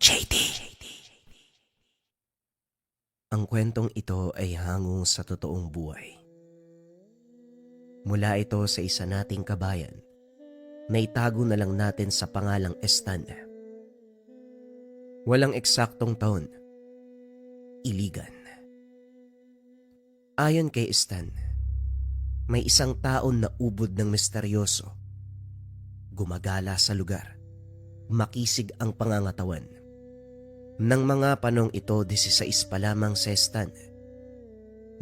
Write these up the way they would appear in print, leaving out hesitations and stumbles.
JD. Ang kwentong ito ay hango sa totoong buhay. Mula ito sa isa nating kabayan na itago na lang natin sa pangalang Stan. Walang eksaktong taon. Iligan. Ayon kay Stan, may isang taon na ubod ng misteryoso. Gumagala sa lugar. Makisig ang pangangatawan. Nang mga panong ito, 16 pa lamang si Stan.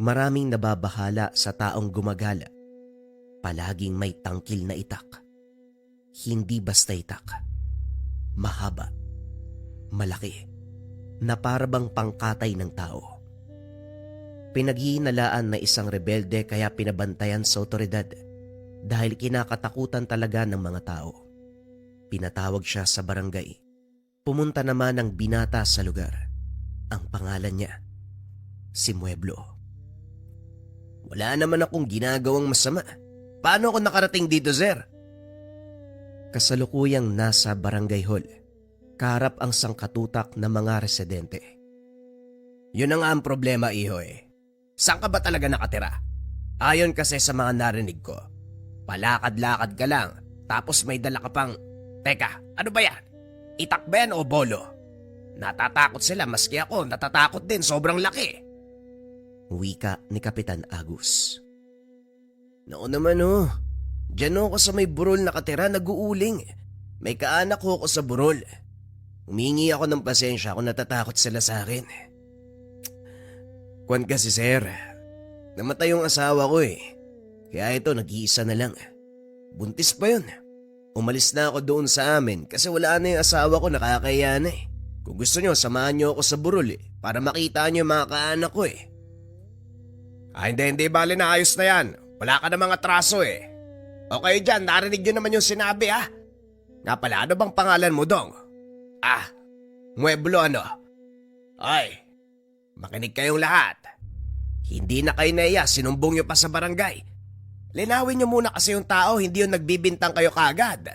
Maraming nababahala sa taong gumagala. Palaging may tangkil na itak. Hindi basta itak. Mahaba. Malaki. Na parabang pangkatay ng tao. Pinaghihinalaan na isang rebelde kaya pinabantayan sa otoridad dahil kinakatakutan talaga ng mga tao. Pinatawag siya sa barangay. Pumunta naman ang binata sa lugar. Ang pangalan niya, si Mueblo. Wala naman akong ginagawang masama. Paano ako nakarating dito, sir? Kasalukuyang nasa barangay hall. Kaharap ang sangkatutak ng mga residente. Yun na nga ang problema, iho eh. Saan ka ba talaga nakatira? Ayon kasi sa mga narinig ko, palakad-lakad ka lang tapos may dala ka pang... Teka, ano ba yan? Itak ba yan o bolo? Natatakot sila maski ako, natatakot din, sobrang laki. Wika ni Kapitan Agus. Noon naman Diyan ako sa may burol nakatira, nag-uuling. May kaanak ko sa burol. Humingi ako ng pasensya kung natatakot sila sa akin. Kwan kasi sir, namatay yung asawa ko eh. Kaya ito, nag-iisa na lang. Buntis pa yun. Umalis na ako doon sa amin kasi wala na yung asawa ko, nakakaya na eh. Kung gusto nyo, samahan nyo ako sa burol eh, para makita nyo yung mga kaanak ko eh. Hindi, bale na ayos na yan. Wala ka na mga atraso eh. Okay dyan, narinig nyo naman yung sinabi ha. Nga pala, ano bang pangalan mo dong? Mueblo ano? Ay, makinig kayong lahat. Hindi na kayo naiya, sinumbong nyo pa sa barangay. Linawin niyo muna kasi yung tao, hindi yung nagbibintang kayo kagad.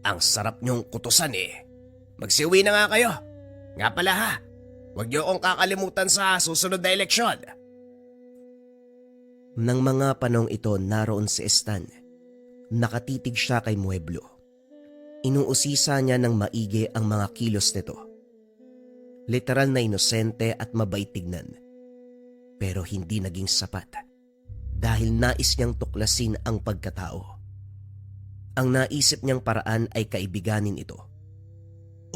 Ang sarap niyong kutusan eh. Magsiuwi na nga kayo. Nga pala ha, huwag niyo akong kakalimutan sa susunod na eleksyon. Nang mga panong ito naroon si Stan, nakatitig siya kay Mueblo. Inuusisa niya ng maigi ang mga kilos nito. Literal na inosente at mabait tignan. Pero hindi naging sapat. Dahil nais niyang tuklasin ang pagkatao. Ang naisip niyang paraan ay kaibiganin ito.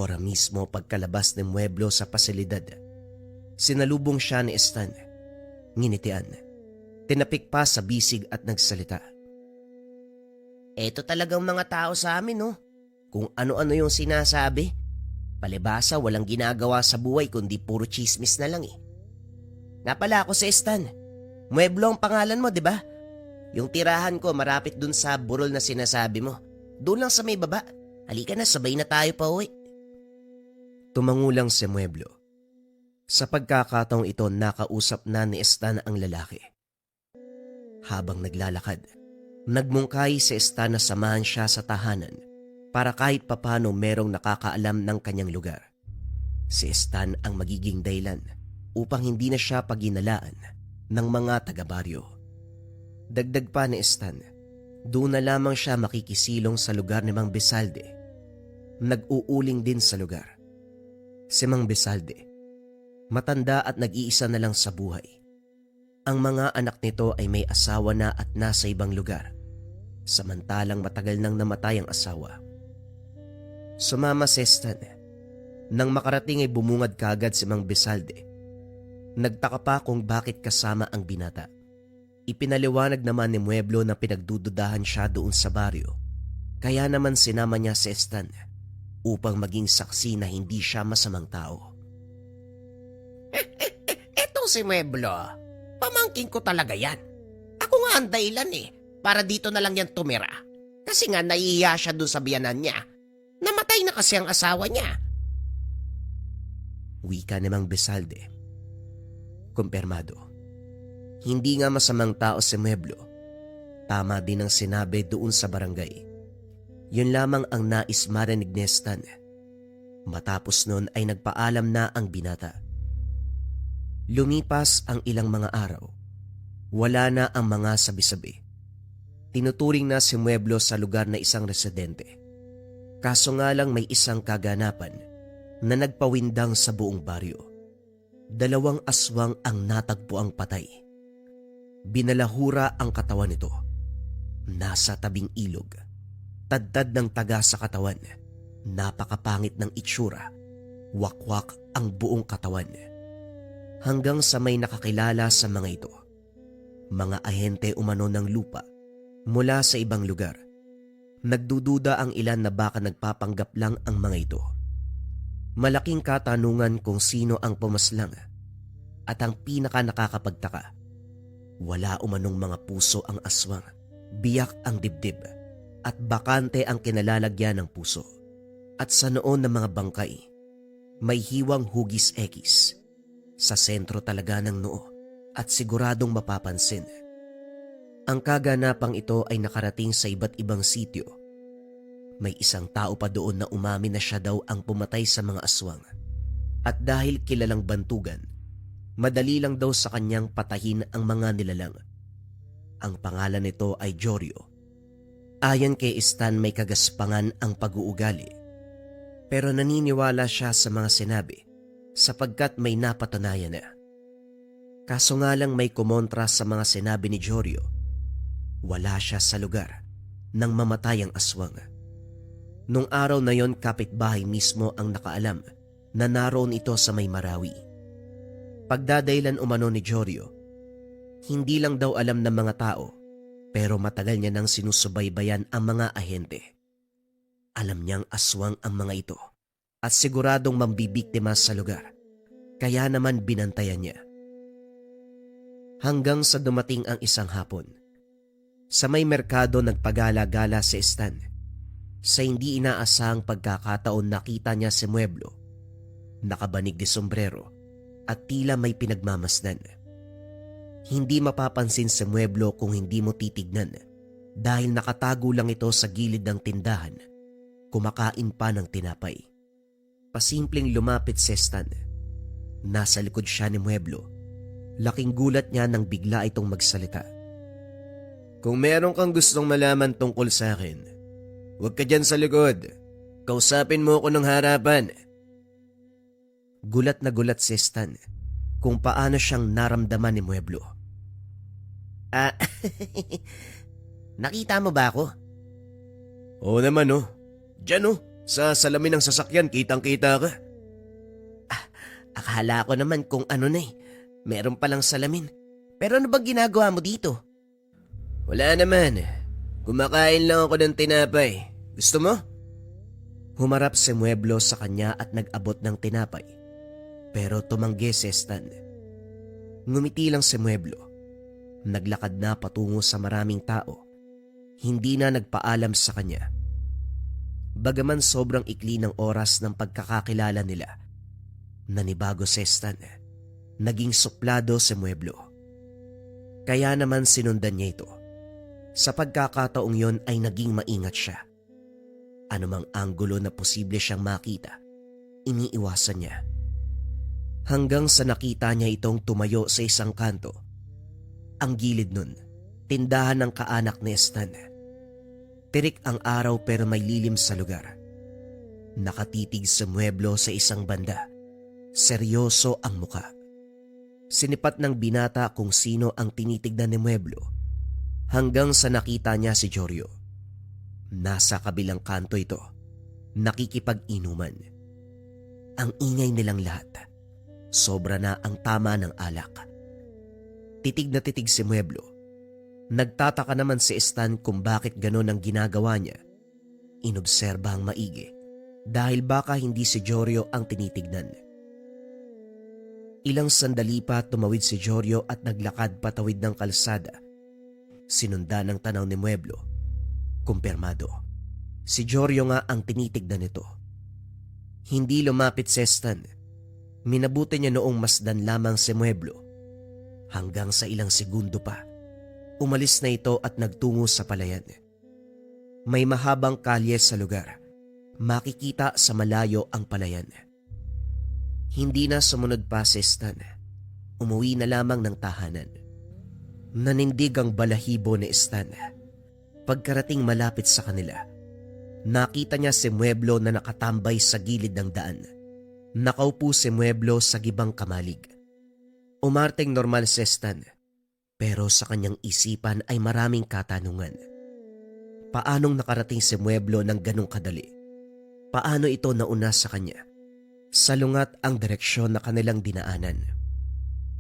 Ora mismo pagkalabas ng Mueblo sa pasilidad, sinalubong siya ni Stan. Nginitian. Tinapik pa sa bisig at nagsalita. Eto talagang mga tao sa amin Kung ano-ano yung sinasabi. Palibasa walang ginagawa sa buhay kundi puro chismis na lang eh. Nga pala ako si Stan. Mueblo ang pangalan mo, di ba? Yung tirahan ko marapit dun sa burol na sinasabi mo. Doon lang sa may baba. Halika na, sabay na tayo pa uwi. Tumangulang si Mueblo. Sa pagkakataong ito, nakausap na ni Stan ang lalaki. Habang naglalakad, nagmungkahi si Stan na samahan siya sa tahanan para kahit papano merong nakakaalam ng kanyang lugar. Si Stan ang magiging dahilan upang hindi na siya paginalaan ng mga taga-baryo. Dagdag pa ni Stan, doon na lamang siya makikisilong sa lugar ni Mang Besalde. Nag-uuling din sa lugar. Si Mang Besalde, matanda at nag-iisa na lang sa buhay. Ang mga anak nito ay may asawa na at nasa ibang lugar, samantalang matagal nang namatay ang asawa. Sumama si Stan. Nang makarating ay bumungad kagad si Mang Besalde. Nagtaka pa kung bakit kasama ang binata. Ipinaliwanag naman ni Mueblo na pinagdududahan siya doon sa baryo. Kaya naman sinama niya si Stan upang maging saksi na hindi siya masamang tao. Eto si Mueblo. Pamangkin ko talaga yan. Ako nga ang dahilan para dito na lang yan tumira. Kasi nga naiiya siya doon sa biyanan niya. Namatay na kasi ang asawa niya. Wika ni Mang Besalde. Kumpirmado. Hindi nga masamang tao si Mueblo. Tama din ang sinabi doon sa barangay. Yun lamang ang nais marinig ni Stan. Matapos nun ay nagpaalam na ang binata. Lumipas ang ilang mga araw. Wala na ang mga sabi-sabi. Tinuturing na si Mueblo sa lugar na isang residente. Kaso nga lang may isang kaganapan na nagpawindang sa buong baryo. 2 aswang ang natagpuang patay. Binalahura ang katawan nito. Nasa tabing ilog. Tadtad ng taga sa katawan. Napakapangit ng itsura. Wakwak ang buong katawan. Hanggang sa may nakakilala sa mga ito. Mga ahente umano ng lupa mula sa ibang lugar. Nagdududa ang ilan na baka nagpapanggap lang ang mga ito. Malaking katanungan kung sino ang pumaslang. At ang pinaka nakakapagtaka, wala umanong mga puso ang aswang. Biyak ang dibdib at bakante ang kinalalagyan ng puso. At sa noon ng mga bangkay, may hiwang hugis X sa sentro talaga ng noo at siguradong mapapansin. Ang kaganapang ito ay nakarating sa iba't ibang sityo. May isang tao pa doon na umamin na siya daw ang pumatay sa mga aswang. At dahil kilalang bantugan, madali lang daw sa kanyang patahin ang mga nilalang. Ang pangalan nito ay Jorio. Ayon kay Stan may kagaspangan ang pag-uugali. Pero naniniwala siya sa mga sinabi sapagkat may napatunayan na. Kaso nga lang may kumontra sa mga sinabi ni Jorio. Wala siya sa lugar nang mamatay ang aswang. Nung araw na yon kapitbahay mismo ang nakaalam na naroon ito sa may Marawi. Pagdadailan umano ni Jorio, hindi lang daw alam ng mga tao pero matagal niya nang sinusubaybayan ang mga ahente. Alam niyang aswang ang mga ito at siguradong mambibiktima sa lugar. Kaya naman binantayan niya. Hanggang sa dumating ang isang hapon. Sa may merkado nagpagala-gala si Stan. Sa hindi inaasahang pagkakataon nakita niya si Mueblo. Nakabanig de sombrero at tila may pinagmamasdan. Hindi mapapansin si Mueblo kung hindi mo titignan dahil nakatago lang ito sa gilid ng tindahan. Kumakain pa ng tinapay. Pasimpleng lumapit si Stan. Nasa likod siya ni Mueblo. Laking gulat niya nang bigla itong magsalita. Kung meron kang gustong malaman tungkol sa akin, huwag ka dyan sa likod. Kausapin mo ako ng harapan. Gulat na gulat si Stan kung paano siyang naramdaman ni Mueblo. Nakita mo ba ako? Oo naman oh. Diyan oh, sa salamin ng sasakyan kitang-kita ka. Akala ko naman kung ano na eh. Meron palang salamin. Pero ano bang ginagawa mo dito? Wala naman. Kumakain lang ako ng tinapay. Gusto mo? Humarap si Mueblo sa kanya at nag-abot ng tinapay. Pero tumanggi si Stan. Ngumiti lang si Mueblo. Naglakad na patungo sa maraming tao. Hindi na nagpaalam sa kanya. Bagaman sobrang ikli ng oras ng pagkakakilala nila, nanibago si Stan. Naging suplado si Mueblo. Kaya naman sinundan niya ito. Sa pagkakataong yon ay naging maingat siya. Anumang anggulo na posible siyang makita, iniiwasan niya. Hanggang sa nakita niya itong tumayo sa isang kanto. Ang gilid nun, tindahan ng kaanak ni Stan. Tirik ang araw pero may lilim sa lugar. Nakatitig sa Mueblo sa isang banda. Seryoso ang muka. Sinipat ng binata kung sino ang tinitignan ni Mueblo hanggang sa nakita niya si Jorio. Nasa kabilang kanto ito, nakikipag-inuman. Ang ingay nilang lahat. Sobra na ang tama ng alak. Titig na titig si Mueblo. Nagtataka naman si Stan kung bakit ganon ang ginagawa niya. Inobserba ang maigi dahil baka hindi si Jorio ang tinitignan. Ilang sandali pa tumawid si Jorio at naglakad patawid ng kalsada. Sinundan ng tanaw ni Mueblo. Kumpirmado. Si Jorio nga ang tinitignan nito. Hindi lumapit si Stan. Minabuti niya noong masdan lamang si Mueblo. Hanggang sa ilang segundo pa. Umalis na ito at nagtungo sa palayan. May mahabang kalye sa lugar. makikita sa malayo ang palayan. Hindi na sumunod pa si Stan. Umuwi na lamang ng tahanan. Nanindig ang balahibo ni Stan. Pagkarating malapit sa kanila, nakita niya si Mueblo na nakatambay sa gilid ng daan. Nakaupo si Mueblo sa gibang kamalig. Umarteng normal si Stan, pero sa kanyang isipan ay maraming katanungan. Paanong nakarating si Mueblo ng ganong kadali? Paano ito nauna sa kanya? Salungat ang direksyon na kanilang dinaanan.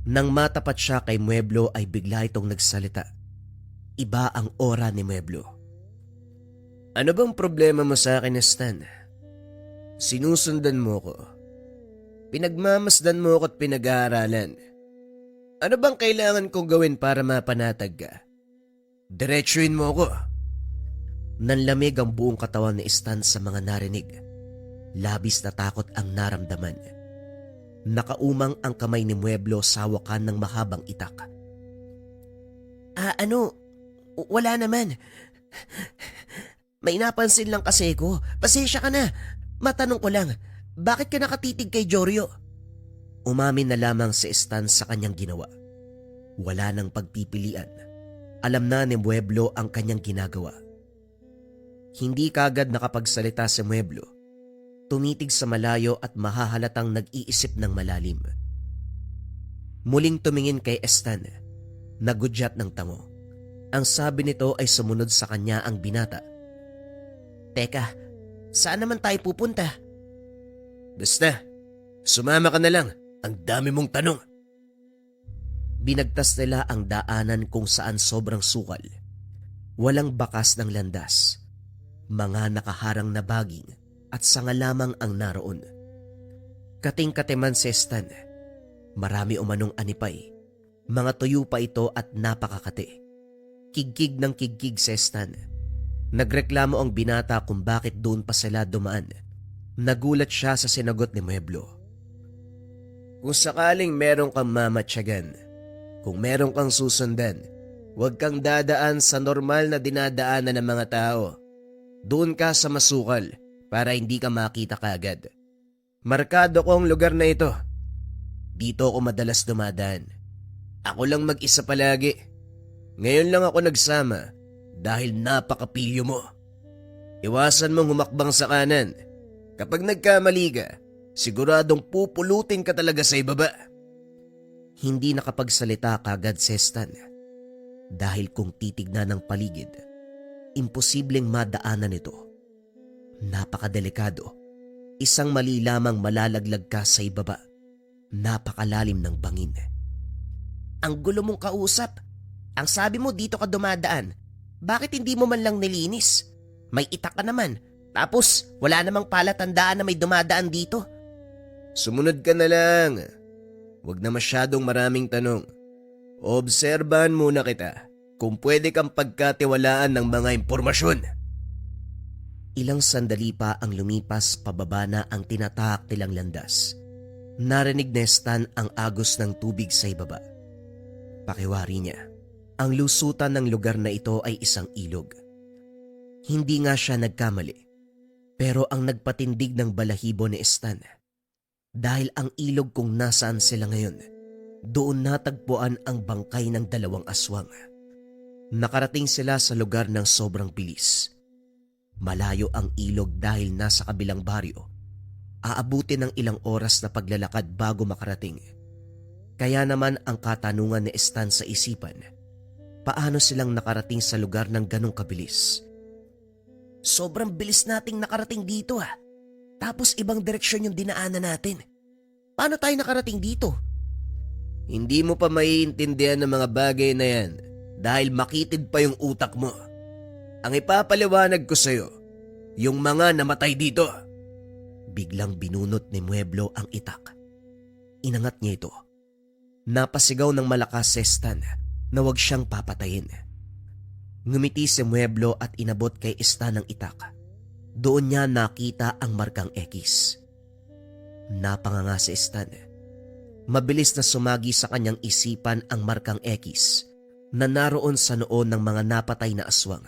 Nang matapat siya kay Mueblo ay bigla itong nagsalita. Iba ang aura ni Mueblo. Ano bang problema mo sa akin, Stan? Sinusundan mo ko. Pinagmamasdan mo ko at pinag-aaralan. Ano bang kailangan kong gawin para mapanatag ka? Diretsuin mo ko. Nanlamig ang buong katawan ni Stan sa mga narinig. Labis na takot ang naramdaman. Nakaumang ang kamay ni Mueblo sa hawakan ng mahabang itak. Wala naman. May napansin lang kasi ko. Pasensya ka na. Matanong ko lang, bakit ka nakatitig kay Jorio? Umamin na lamang si Stan sa kanyang ginawa. Wala nang pagpipilian. Alam na ni Mueblo ang kanyang ginagawa. Hindi kagad nakapagsalita si Mueblo. Tumitig sa malayo at mahahalatang nag-iisip ng malalim. Muling tumingin kay Stan. Nagudyat ng tango. Ang sabi nito ay sumunod sa kanya ang binata. Teka, saan naman tayo pupunta? Basta, sumama ka na lang. Ang dami mong tanong. Binagtas nila ang daanan kung saan sobrang sukal. Walang bakas ng landas. Mga nakaharang na baging at sanga lamang ang naroon. Kating-katiman si Stan. Marami umanong anipay. Mga tuyo pa ito at napakakati. Kigkig ng kigkig si Stan. Nagreklamo ang binata kung bakit doon pa sila dumaan. Nagulat siya sa sinagot ni Mueblo. Kung sakaling meron kang mamatyagan, kung meron kang susundan, huwag kang dadaan sa normal na dinadaanan ng mga tao. Doon ka sa masukal para hindi ka makita kaagad. Markado ko ang lugar na ito. Dito ako madalas dumadaan. Ako lang mag-isa palagi. Ngayon lang ako nagsama dahil napakapilyo mo. Iwasan mong humakbang sa kanan. Kapag nagkamali ka, siguradong pupulutin ka talaga sa ibaba. Hindi nakapagsalita kagad si Stan. Dahil kung titignan ng paligid, imposibleng madaanan ito. Napakadelikado. Isang mali lamang malalaglag ka sa ibaba. Napakalalim ng bangin. Ang gulo mong kausap. Ang sabi mo dito ka dumadaan. Bakit hindi mo man lang nilinis? May itak ka naman. Tapos wala namang palatandaan na may dumadaan dito. Sumunod ka na lang. Huwag na masyadong maraming tanong. Obserbahan muna kita kung pwede kang pagkatiwalaan ng mga impormasyon. Ilang sandali pa ang lumipas pababa na ang tinatahak nilang landas. Narinig ni Stan ang agos ng tubig sa ibaba. Pakiwari niya, ang lusutan ng lugar na ito ay isang ilog. Hindi nga siya nagkamali, pero ang nagpatindig ng balahibo ni Stan. Dahil ang ilog kung nasaan sila ngayon, doon natagpuan ang bangkay ng 2 aswang. Nakarating sila sa lugar ng sobrang bilis. Malayo ang ilog dahil nasa kabilang baryo. Aabutin ng ilang oras na paglalakad bago makarating. Kaya naman ang katanungan ni Stan sa isipan, paano silang nakarating sa lugar ng ganong kabilis? Sobrang bilis nating nakarating dito ha. Tapos ibang direksyon yung dinaanan natin. Paano tayo nakarating dito? Hindi mo pa maiintindihan ng mga bagay na yan dahil makitid pa yung utak mo. Ang ipapaliwanag ko sa'yo, yung mga namatay dito. Biglang binunot ni Mueblo ang itak. Inangat niya ito. Napasigaw ng malakas si Stan na huwag siyang papatayin. Ngumiti si Mueblo at inabot kay Stan ang itak. Doon niya nakita ang markang X. Napanganga si Stan. Mabilis na sumagi sa kanyang isipan ang markang X na naroon sa noo ng mga napatay na aswang.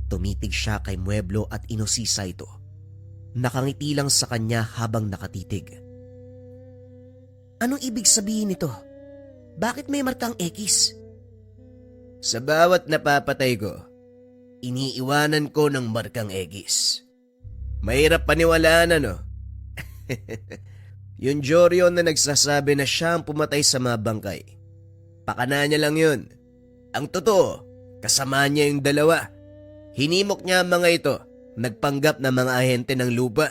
Tumitig siya kay Mueblo at inusisa ito. Nakangiti lang sa kanya habang nakatitig. Anong ibig sabihin nito? Bakit may markang X? Sa bawat napapatay ko, iniiwanan ko ng markang X. Mahirap paniwalaan ano? Yung Joryo na nagsasabi na siya ang pumatay sa mga bangkay. Pakana niya lang yun. Ang totoo, kasama niya yung dalawa. Hinimok niya ang mga ito, nagpanggap na mga ahente ng lupa.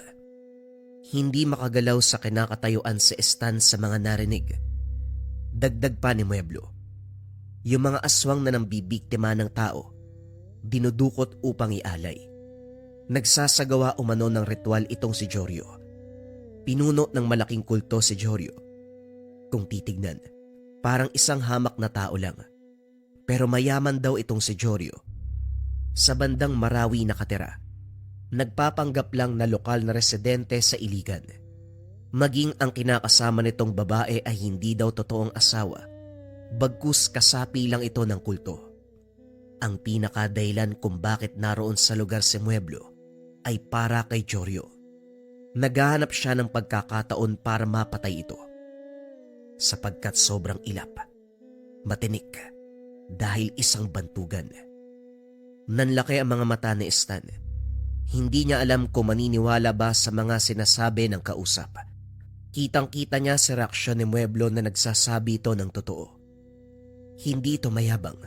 Hindi makagalaw sa kinakatayuan si Stan sa mga narinig. Dagdag pa ni Mueblo. Yung mga aswang na nambibiktima ng tao, dinudukot upang ialay. Nagsasagawa umano ng ritual itong si Joryo. Pinuno ng malaking kulto si Joryo. Kung titignan, parang isang hamak na tao lang. Pero mayaman daw itong si Joryo. Sa bandang Marawi nakatira. Nagpapanggap lang na lokal na residente sa Iligan. Maging ang kinakasama nitong babae ay hindi daw totoong asawa. Bagkus kasapi lang ito ng kulto. Ang pinakadahilan kung bakit naroon sa lugar si Mueblo ay para kay Joryo. Naghahanap siya ng pagkakataon para mapatay ito. Sapagkat sobrang ilap, matinik, dahil isang bantugan. Nanlaki ang mga mata ni Stan. Hindi niya alam kung maniniwala ba sa mga sinasabi ng kausap. Kitang-kita niya sa reaksyon ni Mueblo na nagsasabi ito ng totoo. Hindi ito mayabang.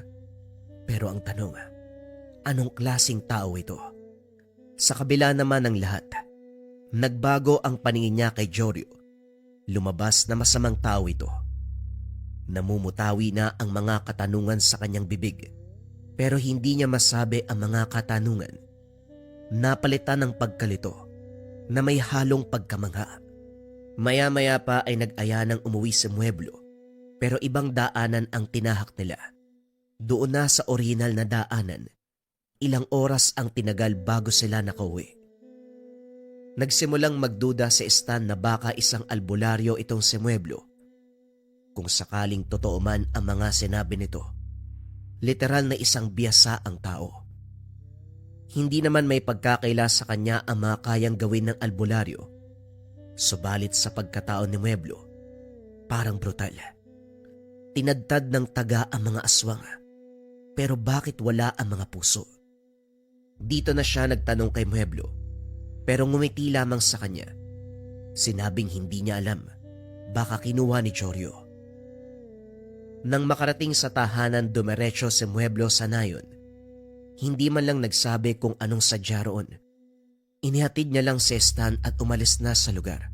Pero ang tanong, anong klaseng tao ito? Sa kabila naman ng lahat, nagbago ang paningin niya kay Joryo. Lumabas na masamang tao ito. Namumutawi na ang mga katanungan sa kanyang bibig. Pero hindi niya masabi ang mga katanungan. Napalitan ng pagkalito na may halong pagkamangha. Maya-maya pa ay nag-aya ng umuwi sa Mueblo, pero ibang daanan ang tinahak nila. Doon na sa orihinal na daanan, ilang oras ang tinagal bago sila nakauwi. Nagsimulang magduda si Stan na baka isang albularyo itong si Mueblo. Kung sakaling totoo man ang mga sinabi nito, literal na isang biyasa ang tao. Hindi naman may pagkakaila sa kanya ang mga kayang gawin ng albularyo. Subalit sa pagkatao ni Mueblo, parang brutal. Tinadtad ng taga ang mga aswang. Pero bakit wala ang mga puso? Dito na siya nagtanong kay Mueblo, pero ngumiti lamang sa kanya. Sinabing hindi niya alam, baka kinuha ni Joryo. Nang makarating sa tahanan, dumiretso si Mueblo sa nayon. Hindi man lang nagsabi kung anong sadya roon. Inihatid niya lang si Stan at umalis na sa lugar.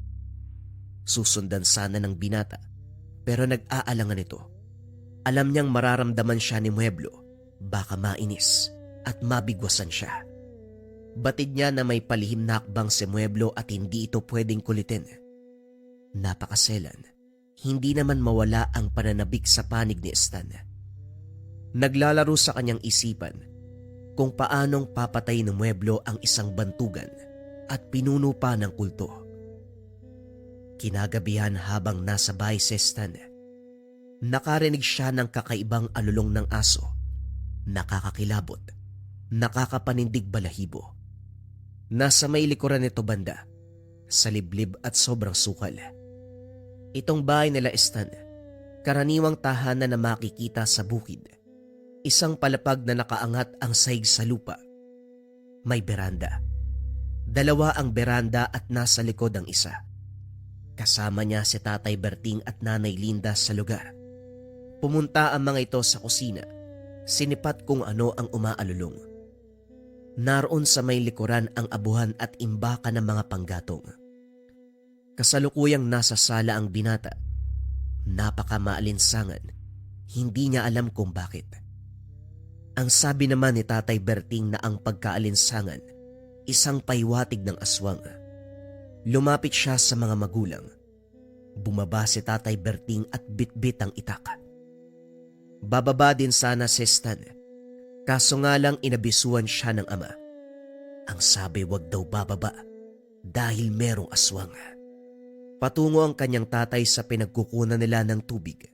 Susundan sana ng binata, pero nag-aalangan ito. Alam niyang mararamdaman siya ni Mueblo, baka mainis at mabigwasan siya. Batid niya na may palihim na hakbang si Mueblo at hindi ito pwedeng kulitin. Napakaselan, hindi naman mawala ang pananabik sa panig ni Stan. Naglalaro sa kanyang isipan kung paanong papatay ng Mueblo ang isang bantugan at pinuno pa ng kulto. Kinagabihan habang nasa bahay si Stan, nakarinig siya ng kakaibang alulong ng aso, nakakakilabot, nakakapanindig balahibo. Nasa may likuran nito banda, sa liblib at sobrang sukal. Itong bahay nila Stan, karaniwang tahanan na makikita sa bukid. Isang palapag na nakaangat ang sahig sa lupa. May beranda. Dalawa ang beranda at nasa likod ang isa. Kasama niya si Tatay Berting at Nanay Linda sa lugar. Pumunta ang mga ito sa kusina. Sinipat kung ano ang umaalulong. Naroon sa may likuran ang abuhan at imbaka ng mga panggatong. Kasalukuyang nasa sala ang binata. Napakamaalinsangan. Hindi niya alam kung bakit. Ang sabi naman ni Tatay Berting na ang pagkaalinsangan, isang paywatig ng aswang. Lumapit siya sa mga magulang. Bumaba si Tatay Berting at bitbit ang itak. Bababa din sana si Stan, kaso nga lang inabisuan siya ng ama. Ang sabi wag daw bababa dahil merong aswang. Patungo ang kanyang tatay sa pinagkukunan nila ng tubig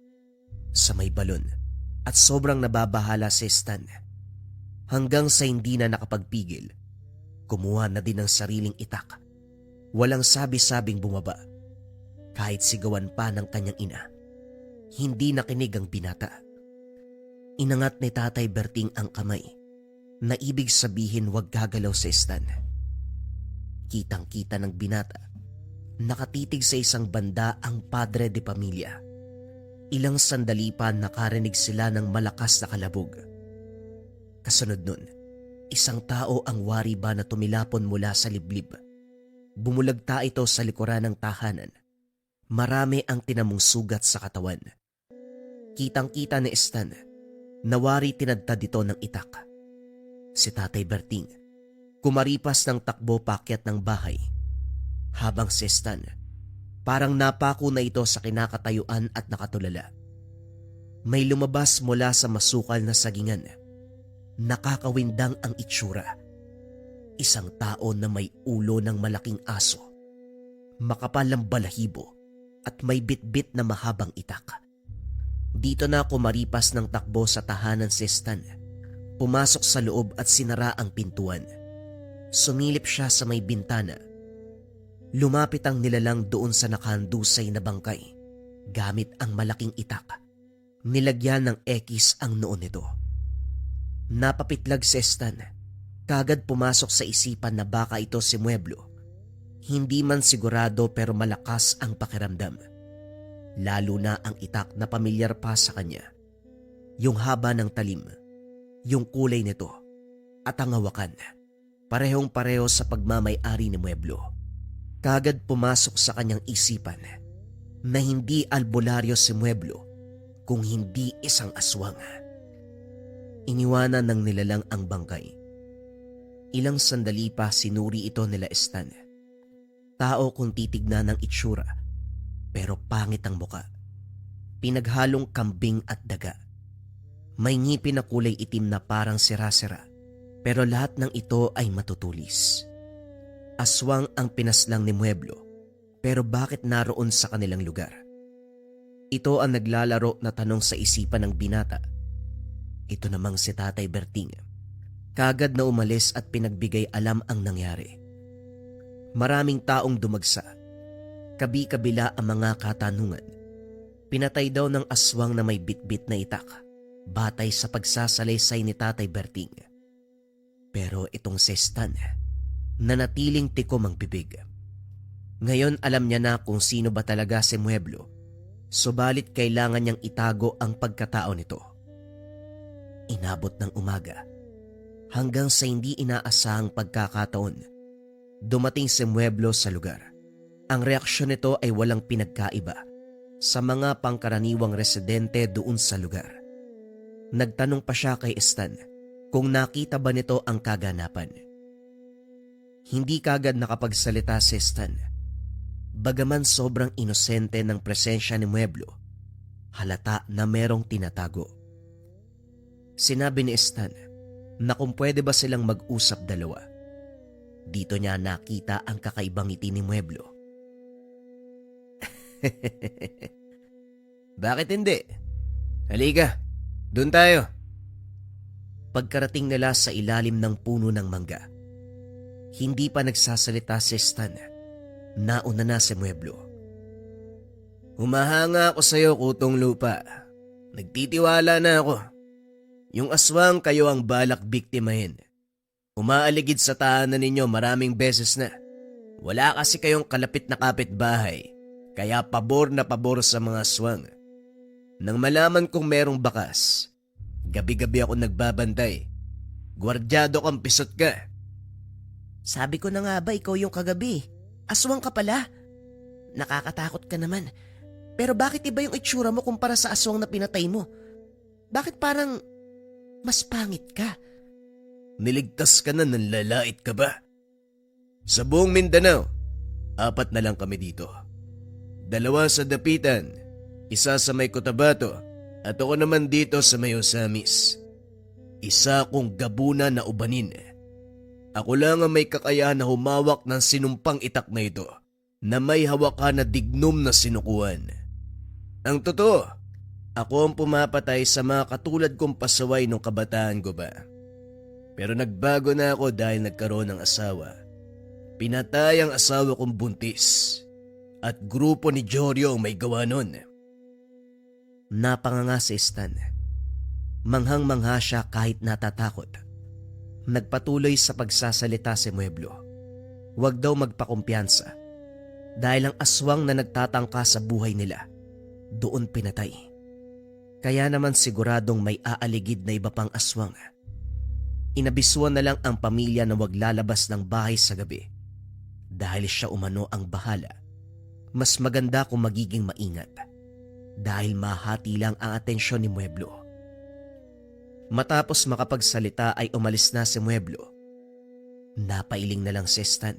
sa may balon. At sobrang nababahala si Stan. Hanggang sa hindi na nakapagpigil, kumuha na din ng sariling itak Walang sabi-sabing bumaba. Kahit sigawan pa ng kanyang ina, hindi nakinig ang binata. Inangat ni Tatay Berting ang kamay na ibig sabihin huwag gagalaw si Stan. Kitang-kita ng binata, nakatitig sa isang banda ang padre de pamilya. Ilang sandali pa nakarinig sila ng malakas na kalabog. Kasunod nun, isang tao ang wari ba na tumilapon mula sa liblib. Bumulagta ito sa likuran ng tahanan. Marami ang tinamong sugat sa katawan. Kitang-kita ni Stan, nawari tinadtad ito ng itak. Si Tatay Berting, kumaripas ng takbo paakyat ng bahay. Habang si Stan, parang napako na ito sa kinakatayuan at nakatulala. May lumabas mula sa masukal na sagingan. Nakakawindang ang itsura. Isang tao na may ulo ng malaking aso, makapal ang balahibo at may bitbit na mahabang itak. Dito na kumaripas ng takbo sa tahanan si Stan. Pumasok sa loob at sinara ang pintuan. Sumilip siya sa may bintana. Lumapit ang nilalang doon sa nakahandusay na bangkay. Gamit ang malaking itak, nilagyan ng X ang noon nito. Napapitlag si Stan. Kagad pumasok sa isipan na baka ito si Mueblo. Hindi man sigurado pero malakas ang pakiramdam. Lalo na ang itak na pamilyar pa sa kanya. Yung haba ng talim, yung kulay nito, at ang hawakan. Parehong-pareho sa pagmamay-ari ni Mueblo. Kagad pumasok sa kanyang isipan na hindi albularyo si Mueblo kung hindi isang aswang. Iniwanan ng nilalang ang bangkay. Ilang sandali pa sinuri ito nila Stan. Tao kung titignan ng itsura, pero pangit ang muka. Pinaghalong kambing at daga. May ngipin na kulay itim na parang sira-sira, pero lahat ng ito ay matutulis. Aswang ang pinaslang ni Mueblo, pero bakit naroon sa kanilang lugar? Ito ang naglalaro na tanong sa isipan ng binata. Ito namang si Tatay Berting. Kagad na umalis at pinagbigay alam ang nangyari. Maraming taong dumagsa. Kabi-kabila ang mga katanungan. Pinatay daw ng aswang na may bitbit na itak, batay sa pagsasalaysay ni Tatay Berting. Pero itong si Stan, nanatiling tikom ang bibig. Ngayon alam niya na kung sino ba talaga si Mueblo, subalit kailangan niyang itago ang pagkatao nito. Inabot ng umaga. Hanggang sa hindi inaasahang pagkakataon, dumating si Mueblo sa lugar. Ang reaksyon nito ay walang pinagkaiba sa mga pangkaraniwang residente doon sa lugar. Nagtanong pa siya kay Stan kung nakita ba nito ang kaganapan. Hindi kagad nakapagsalita si Stan. Bagaman sobrang inosente ng presensya ni Mueblo, halata na merong tinatago. Sinabi ni Stan na kung pwede ba silang mag-usap dalawa. Dito niya nakita ang kakaibang ngiti ni Mueblo. Bakit hindi? Halika, doon tayo. Pagkarating nila sa ilalim ng puno ng mangga, hindi pa nagsasalita si Stan. Nauna na si Mueblo. Humahanga ako sa iyo, Kutong Lupa. Nagtitiwala na ako. Yung aswang kayo ang balak biktimahin. Umaaligid sa tahanan ninyo maraming beses na. Wala kasi kayong kalapit na kapitbahay, kaya pabor na pabor sa mga aswang. Nang malaman kong merong bakas, gabi-gabi ako nagbabantay. Gwardyado kang pisot ka. Sabi ko na nga ba ikaw yung kagabi? Aswang ka pala. Nakakatakot ka naman. Pero bakit iba yung itsura mo kumpara sa aswang na pinatay mo? Bakit parang mas pangit ka? Niligtas ka na, nanlalait ka ba? Sa buong Mindanao, 4 na lang kami dito. 2 sa Dapitan, 1 sa may Cotabato, at ako naman dito sa may Osamis. 1 akong gabuna na ubanin. Ako lang ang may kakayahan na humawak ng sinumpang itak na ito, na may hawakan na dignom na sinukuan. Ang totoo, ako ang pumapatay sa mga katulad kong pasaway nung kabataan ko ba. Pero nagbago na ako dahil nagkaroon ng asawa. Pinatay ang asawa kong buntis at grupo ni Jorio ang may gawa nun. Napanganga si Stan. Manghang-mangha siya kahit natatakot. Nagpatuloy sa pagsasalita si Mueblo. Huwag daw magpakumpiyansa dahil ang aswang na nagtatangka sa buhay nila doon pinatay. Kaya naman siguradong may aaligid na iba pang aswang. Inabisuan na lang ang pamilya na huwag lalabas ng bahay sa gabi dahil siya umano ang bahala. Mas maganda kung magiging maingat dahil mahati lang ang atensyon ni Mueblo. Matapos makapagsalita ay umalis na si Mueblo. Napailing na lang si Stan.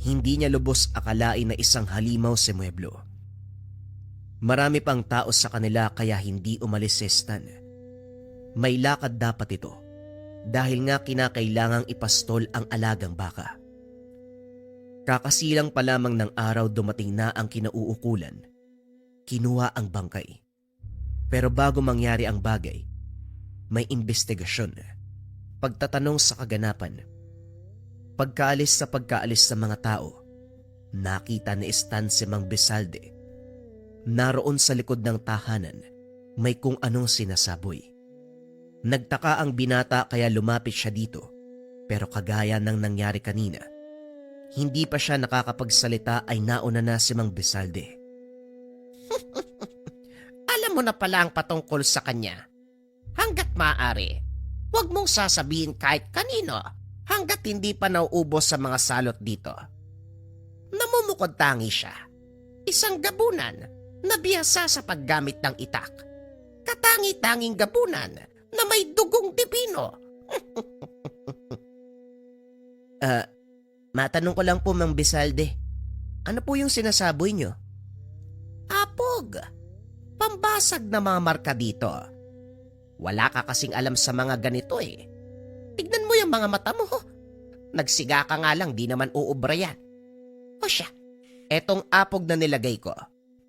Hindi niya lubos akalain na isang halimaw si Mueblo. Marami pang tao sa kanila kaya hindi umalis si Stan. May lakad dapat ito dahil nga kinakailangang ipastol ang alagang baka. Kakasilang pa lamang ng araw dumating na ang kinauukulan. Kinuha ang bangkay. Pero bago mangyari ang bagay, may investigasyon, pagtatanong sa kaganapan. Pagkaalis sa mga tao, nakita ni Stan si Mang Bezalde. Naroon sa likod ng tahanan, may kung anong sinasaboy. Nagtaka ang binata kaya lumapit siya dito, pero kagaya ng nangyari kanina, hindi pa siya nakakapagsalita ay nauna na si Mang Bezalde. Alam mo na pala ang patungkol sa kanya. Hanggat maaari, huwag mong sasabihin kahit kanino hanggat hindi pa nauubos sa mga salot dito. Namumukod tangi siya. Isang gabunan na bihasa sa paggamit ng itak. Katangi-tanging gabunan na may dugong dibino. Matanong ko lang po, Mang Bezalde, ano po yung sinasaboy niyo? Apog, pambasag na mga marka dito. Wala ka kasing alam sa mga ganito eh. Tignan mo yung mga mata mo. Nagsiga ka nga lang, di naman uubra yan. O siya, etong apog na nilagay ko,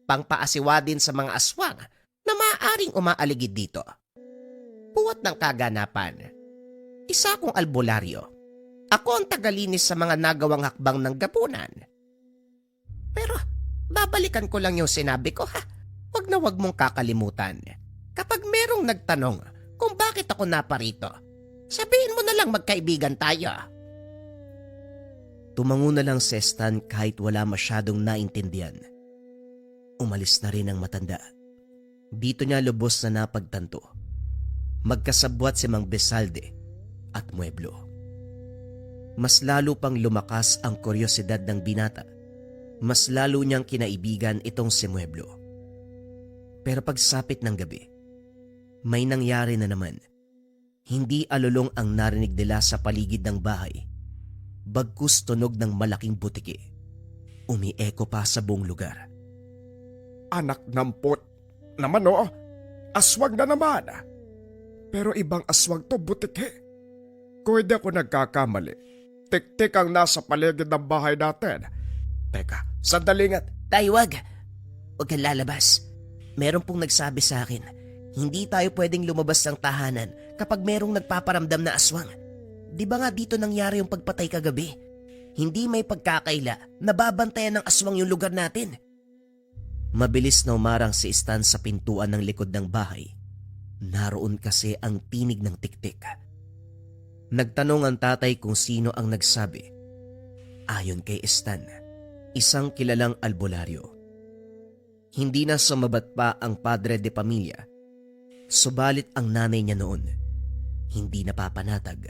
pangpaasiwa din sa mga aswang na maaaring umaaligid dito. Puwat ng kaganapan, isa akong albularyo. Ako ang tagalinis sa mga nagawang hakbang ng gapunan. Pero babalikan ko lang yung sinabi ko ha. Wag mong kakalimutan. Kapag merong nagtanong kung bakit ako naparito, sabihin mo na lang magkaibigan tayo. Tumango na lang si Stan kahit wala masyadong naintindihan. Umalis na rin ang matanda. Dito niya lubos na napagtanto. Magkasabwat si Mang Bezalde at Mueblo. Mas lalo pang lumakas ang kuryosidad ng binata. Mas lalo niyang kinaibigan itong si Mueblo. Pero pagsapit ng gabi, may nangyari na naman. Hindi alulong ang narinig nila sa paligid ng bahay. Bagkus tunog ng malaking butiki. Umieko pa sa buong lugar. Anak ng pot naman oh, aswang na naman. Pero ibang aswang to, butiki. Kung hindi ako nagkakamali, tik-tik ang nasa paligid ng bahay natin. Teka, sandali nga't. Tay, wag kang lalabas. Meron pong nagsabi sa akin, hindi tayo pwedeng lumabas ng tahanan kapag merong nagpaparamdam na aswang. Di ba nga dito nangyari yung pagpatay kagabi? Hindi may pagkakaila na babantayan ng aswang yung lugar natin. Mabilis na umarang si Stan sa pintuan ng likod ng bahay. Naroon kasi ang tinig ng tiktik. Nagtanong ang tatay kung sino ang nagsabi. Ayon kay Stan, isang kilalang albularyo. Hindi na sumabat pa ang padre de pamilya. Subalit ang nanay niya noon, hindi napapanatag.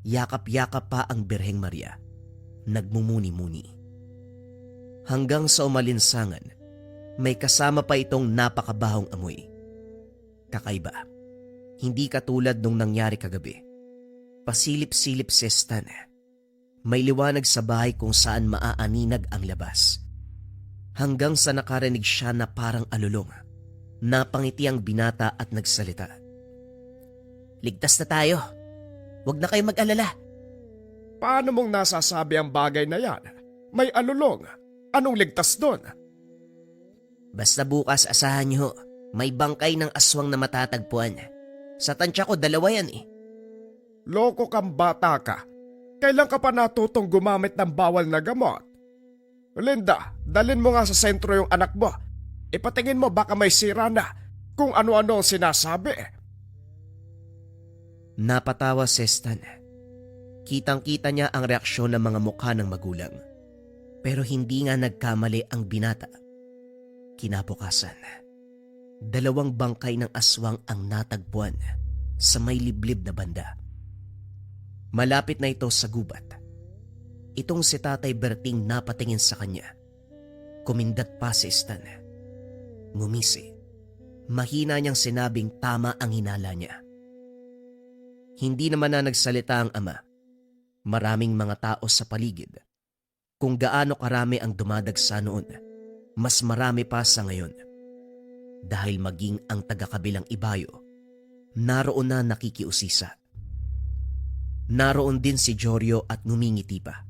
Yakap-yakap pa ang Birheng Maria. Nagmumuni-muni. Hanggang sa umalinsangan, may kasama pa itong napakabahong amoy. Kakaiba. Hindi katulad nung nangyari kagabi. Pasilip-silip si Stan. May liwanag sa bahay kung saan maaaninag ang labas. Hanggang sa nakarinig siya na parang alulong. Napangiti ang binata at nagsalita. Ligtas na tayo. Huwag na kayo mag-alala. Paano mong nasasabi ang bagay na yan? May alulong. Anong ligtas doon? Basta bukas asahan niyo, may bangkay ng aswang na matatagpuan. Sa tansya ko, 2 yan eh. Loko kang bata ka. Kailan ka pa natutong gumamit ng bawal na gamot? Linda, dalin mo nga sa sentro yung anak mo. Ipatingin mo baka may sira na kung ano-ano ang sinasabi. Napatawa si Stan. Kitang-kita niya ang reaksyon ng mga mukha ng magulang. Pero hindi nga nagkamali ang binata. Kinabukasan, 2 bangkay ng aswang ang natagpuan sa may liblib na banda. Malapit na ito sa gubat. Itong si Tatay Berting napatingin sa kanya. Kumindat pa si Stan. Ngumisi. Mahina niyang sinabing tama ang hinala niya. Hindi naman na nagsalita ang ama. Maraming mga tao sa paligid. Kung gaano karami ang dumadagsa noon, mas marami pa sa ngayon. Dahil maging ang taga-kabilang ibayo, naroon na nakikiusisa. Naroon din si Jorio at ngumingiti pa.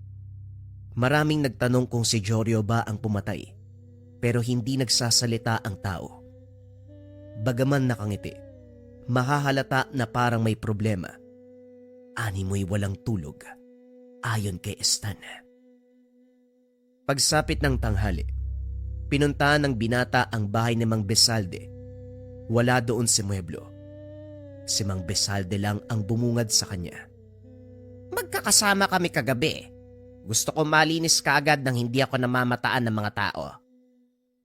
Maraming nagtanong kung si Jorio ba ang pumatay, pero hindi nagsasalita ang tao. Bagaman nakangiti, mahahalata na parang may problema. Animoy walang tulog, ayon kay Stan. Pagsapit ng tanghali, pinuntahan ng binata ang bahay ni Mang Besalde. Wala doon si Mueblo. Si Mang Besalde lang ang bumungad sa kanya. Magkakasama kami kagabi. Gusto ko malinis kaagad nang hindi ako namamataan ng mga tao.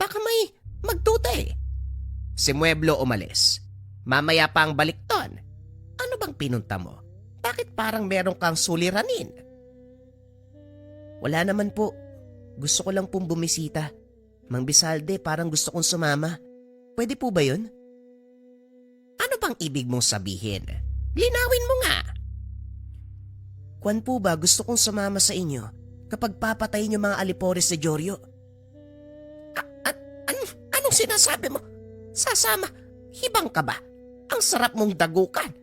Baka may magduda eh. Si Mueblo umalis. Mamaya pa ang balik ton. Ano bang pinunta mo? Bakit parang meron kang suliranin? Wala naman po. Gusto ko lang pong bumisita. Mang Besalde, parang gusto kong sumama. Pwede po ba yun? Ano bang ibig mong sabihin? Linawin mo nga. Kwan po ba gusto kong sumama sa inyo kapag papatayin yung mga alipores ni Jorio? Anong sinasabi mo? Sasama? Hibang ka ba? Ang sarap mong dagukan.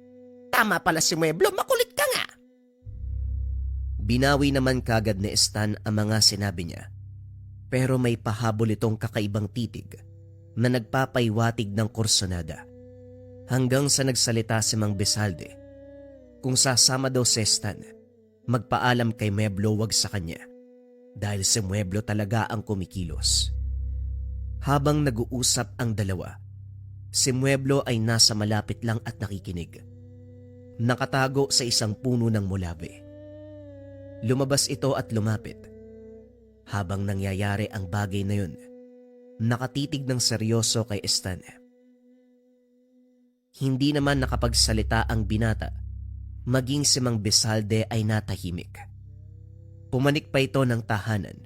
Tama pala si Mueblo, makulit ka nga. Binawi naman kagad ni Stan ang mga sinabi niya. Pero may pahabol itong kakaibang titig na nagpapaiwatig ng kursonada. Hanggang sa nagsalita si Mang Besalde. Kung sasama daw si Stan, magpaalam kay Mueblo wag sa kanya. Dahil si Mueblo talaga ang kumikilos. Habang nag-uusap ang dalawa, si Mueblo ay nasa malapit lang at nakikinig. Nakatago sa isang puno ng mulabe. Lumabas ito at lumapit. Habang nangyayari ang bagay na yun, nakatitig ng seryoso kay Stan. Hindi naman nakapagsalita ang binata, maging si Mang Besalde ay natahimik. Pumanik pa ito ng tahanan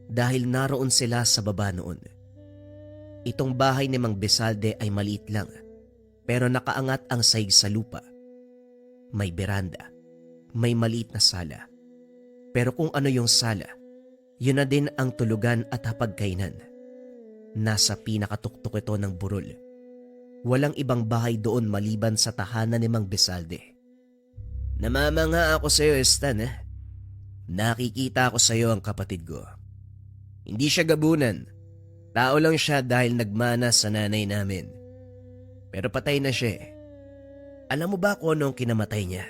dahil naroon sila sa baba noon. Itong bahay ni Mang Besalde ay maliit lang, pero nakaangat ang saig sa lupa. May beranda, may maliit na sala. Pero kung ano yung sala, yun na din ang tulugan at hapagkainan. Nasa pinakatuktok ito ng burol. Walang ibang bahay doon maliban sa tahanan ni Mang Besalde. Namamanga ako sa iyo, Stan. Nakikita ko sa iyo ang kapatid ko. Hindi siya gabunan. Tao lang siya dahil nagmana sa nanay namin. Pero patay na siya. Alam mo ba kung anong kinamatay niya?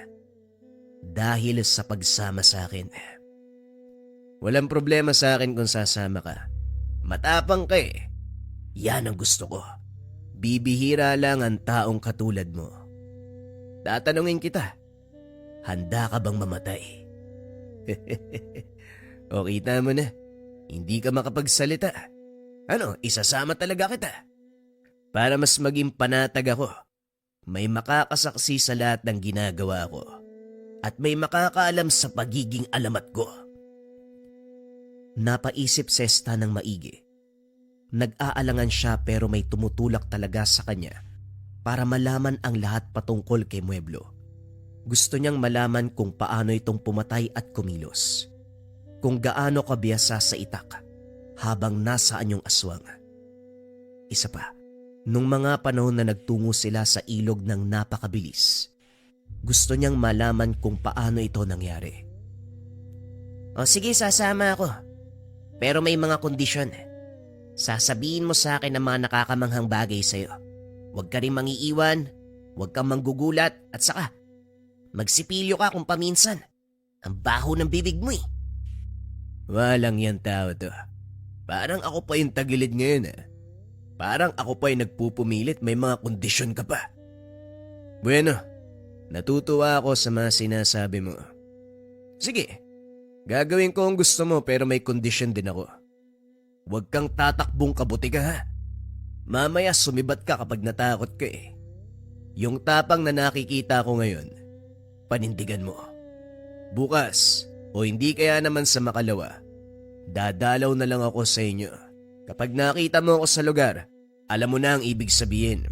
Dahil sa pagsama sa akin. Walang problema sa akin kung sasama ka. Matapang ka eh. Yan ang gusto ko. Bibihira lang ang taong katulad mo. Tatanungin kita, handa ka bang mamatay? O kita mo na, hindi ka makapagsalita. Ano, isasama talaga kita. Para mas maging panatag ako, may makakasaksi sa lahat ng ginagawa ko. At may makakaalam sa pagiging alamat ko. Napaisip si Stan ng maigi. Nag-aalangan siya pero may tumutulak talaga sa kanya para malaman ang lahat patungkol kay Mueblo. Gusto niyang malaman kung paano itong pumatay at kumilos. Kung gaano kabiyasa sa itak habang nasaan yung aswang. Isa pa, nung mga panahon na nagtungo sila sa ilog ng napakabilis, gusto niyang malaman kung paano ito nangyari. O sige, sasama ako. Pero may mga kondisyon. Sasabihin mo sa akin ang mga nakakamanghang bagay sa'yo. Huwag ka rin mangiiwan, huwag kang manggugulat, at saka magsipilyo ka kung paminsan. Ang baho ng bibig mo eh. Walang yan tao to. Parang ako pa yung tagilid ngayon Parang ako pa yung nagpupumilit, may mga kondisyon ka pa. Bueno, natutuwa ako sa mga sinasabi mo. Sige, gagawin ko ang gusto mo pero may kondisyon din ako. Huwag kang tatakbong kabuti ka ha. Mamaya sumibat ka kapag natakot ka Yung tapang na nakikita ko ngayon, panindigan mo. Bukas, o hindi kaya naman sa makalawa, dadalaw na lang ako sa inyo. Kapag nakita mo ako sa lugar, alam mo na ang ibig sabihin.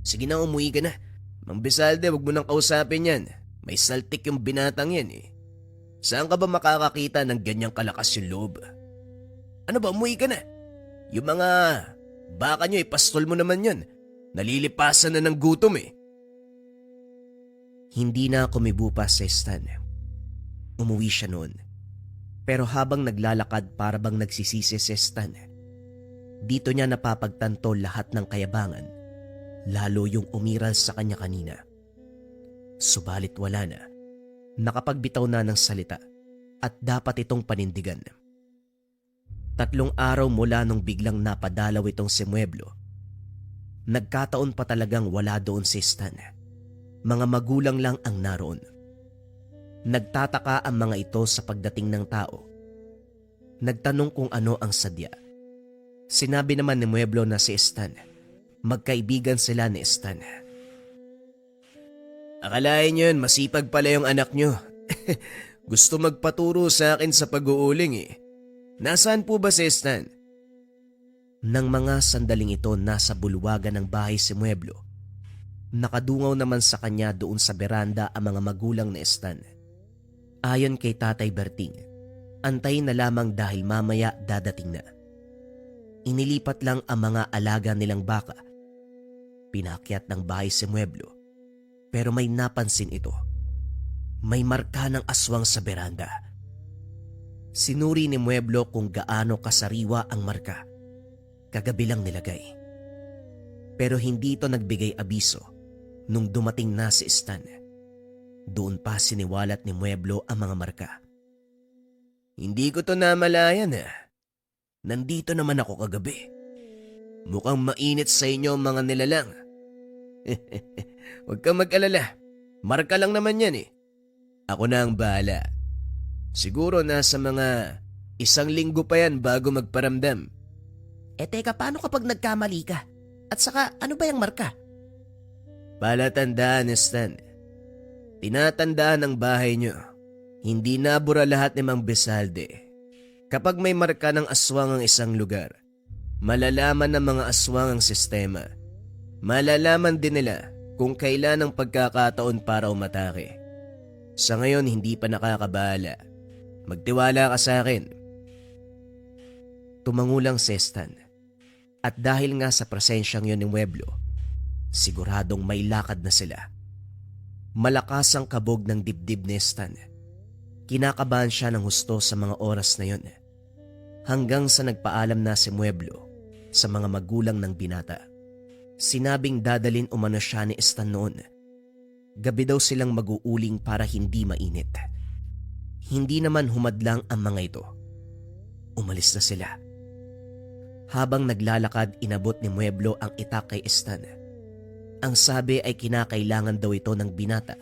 Sige na, umuwi ka na. Mang Bisalde, wag mo nang kausapin yan. May saltik yung binatang yan Saan ka ba makakakita ng ganyang kalakas yung loob? Ano ba, umuwi ka na? Yung mga baka nyo, ipastol mo naman yan. Nalilipasan na ng gutom Hindi na ako mibupas sa Stan. Umuwi siya noon. Pero habang naglalakad para bang nagsisisi si Stan, dito niya napapagtanto lahat ng kayabangan, lalo yung umiral sa kanya kanina. Subalit wala na. Nakapagbitaw na ng salita at dapat itong panindigan. 3 araw mula nung biglang napadalaw itong si Mueblo, nagkataon pa talagang wala doon si Stan. Mga magulang lang ang naroon. Nagtataka ang mga ito sa pagdating ng tao. Nagtanong kung ano ang sadya. Sinabi naman ni Mueblo na si Stan. Magkaibigan sila ni Stan. Akalain yun, masipag pala yung anak nyo. Gusto magpaturo sa akin sa pag-uuling Nasaan po ba si Stan? Nang mga sandaling ito nasa bulwagan ng bahay si Mueblo, nakadungaw naman sa kanya doon sa beranda ang mga magulang ni Stan. Ayon kay Tatay Berting, antayin na lamang dahil mamaya dadating na. Inilipat lang ang mga alaga nilang baka. Pinakyat ng bahay si Mueblo, pero may napansin ito. May marka ng aswang sa beranda. Sinuri ni Mueblo kung gaano kasariwa ang marka. Kagabi lang nilagay. Pero hindi ito nagbigay abiso nung dumating na si Stan. Doon pa siniwalat ni Mueblo ang mga marka. Hindi ko to namalayan Nandito naman ako kagabi. Mukhang mainit sa inyo ang mga nilalang. Huwag kang mag-alala. Marka lang naman yan Ako na ang bahala. Siguro nasa mga 1 linggo pa yan bago magparamdam. Teka, paano kapag nagkamali ka? At saka, ano ba yung marka? Palatandaan, Stan. Tinatandaan ng bahay nyo. Hindi nabura lahat ni Mang Bisalde. Kapag may marka ng aswang ang isang lugar, malalaman ng mga aswang ang sistema. Malalaman din nila kung kailan ang pagkakataon para umatake. Sa ngayon, hindi pa nakakabahala. Magtiwala ka sa akin. Tumangulang si Stan. At dahil nga sa presensyang yun ni Mueblo, siguradong may lakad na sila. Malakas ang kabog ng dibdib ni Stan. Kinakabahan siya ng husto sa mga oras na yun. Hanggang sa nagpaalam na si Mueblo sa mga magulang ng binata. Sinabing dadalin umano siya ni Stan noon. Gabi daw silang mag-uuling para hindi mainit. Hindi naman humadlang ang mga ito. Umalis na sila. Habang naglalakad, inabot ni Mueblo ang itak kay Stan. Ang sabi ay kinakailangan daw ito ng binata.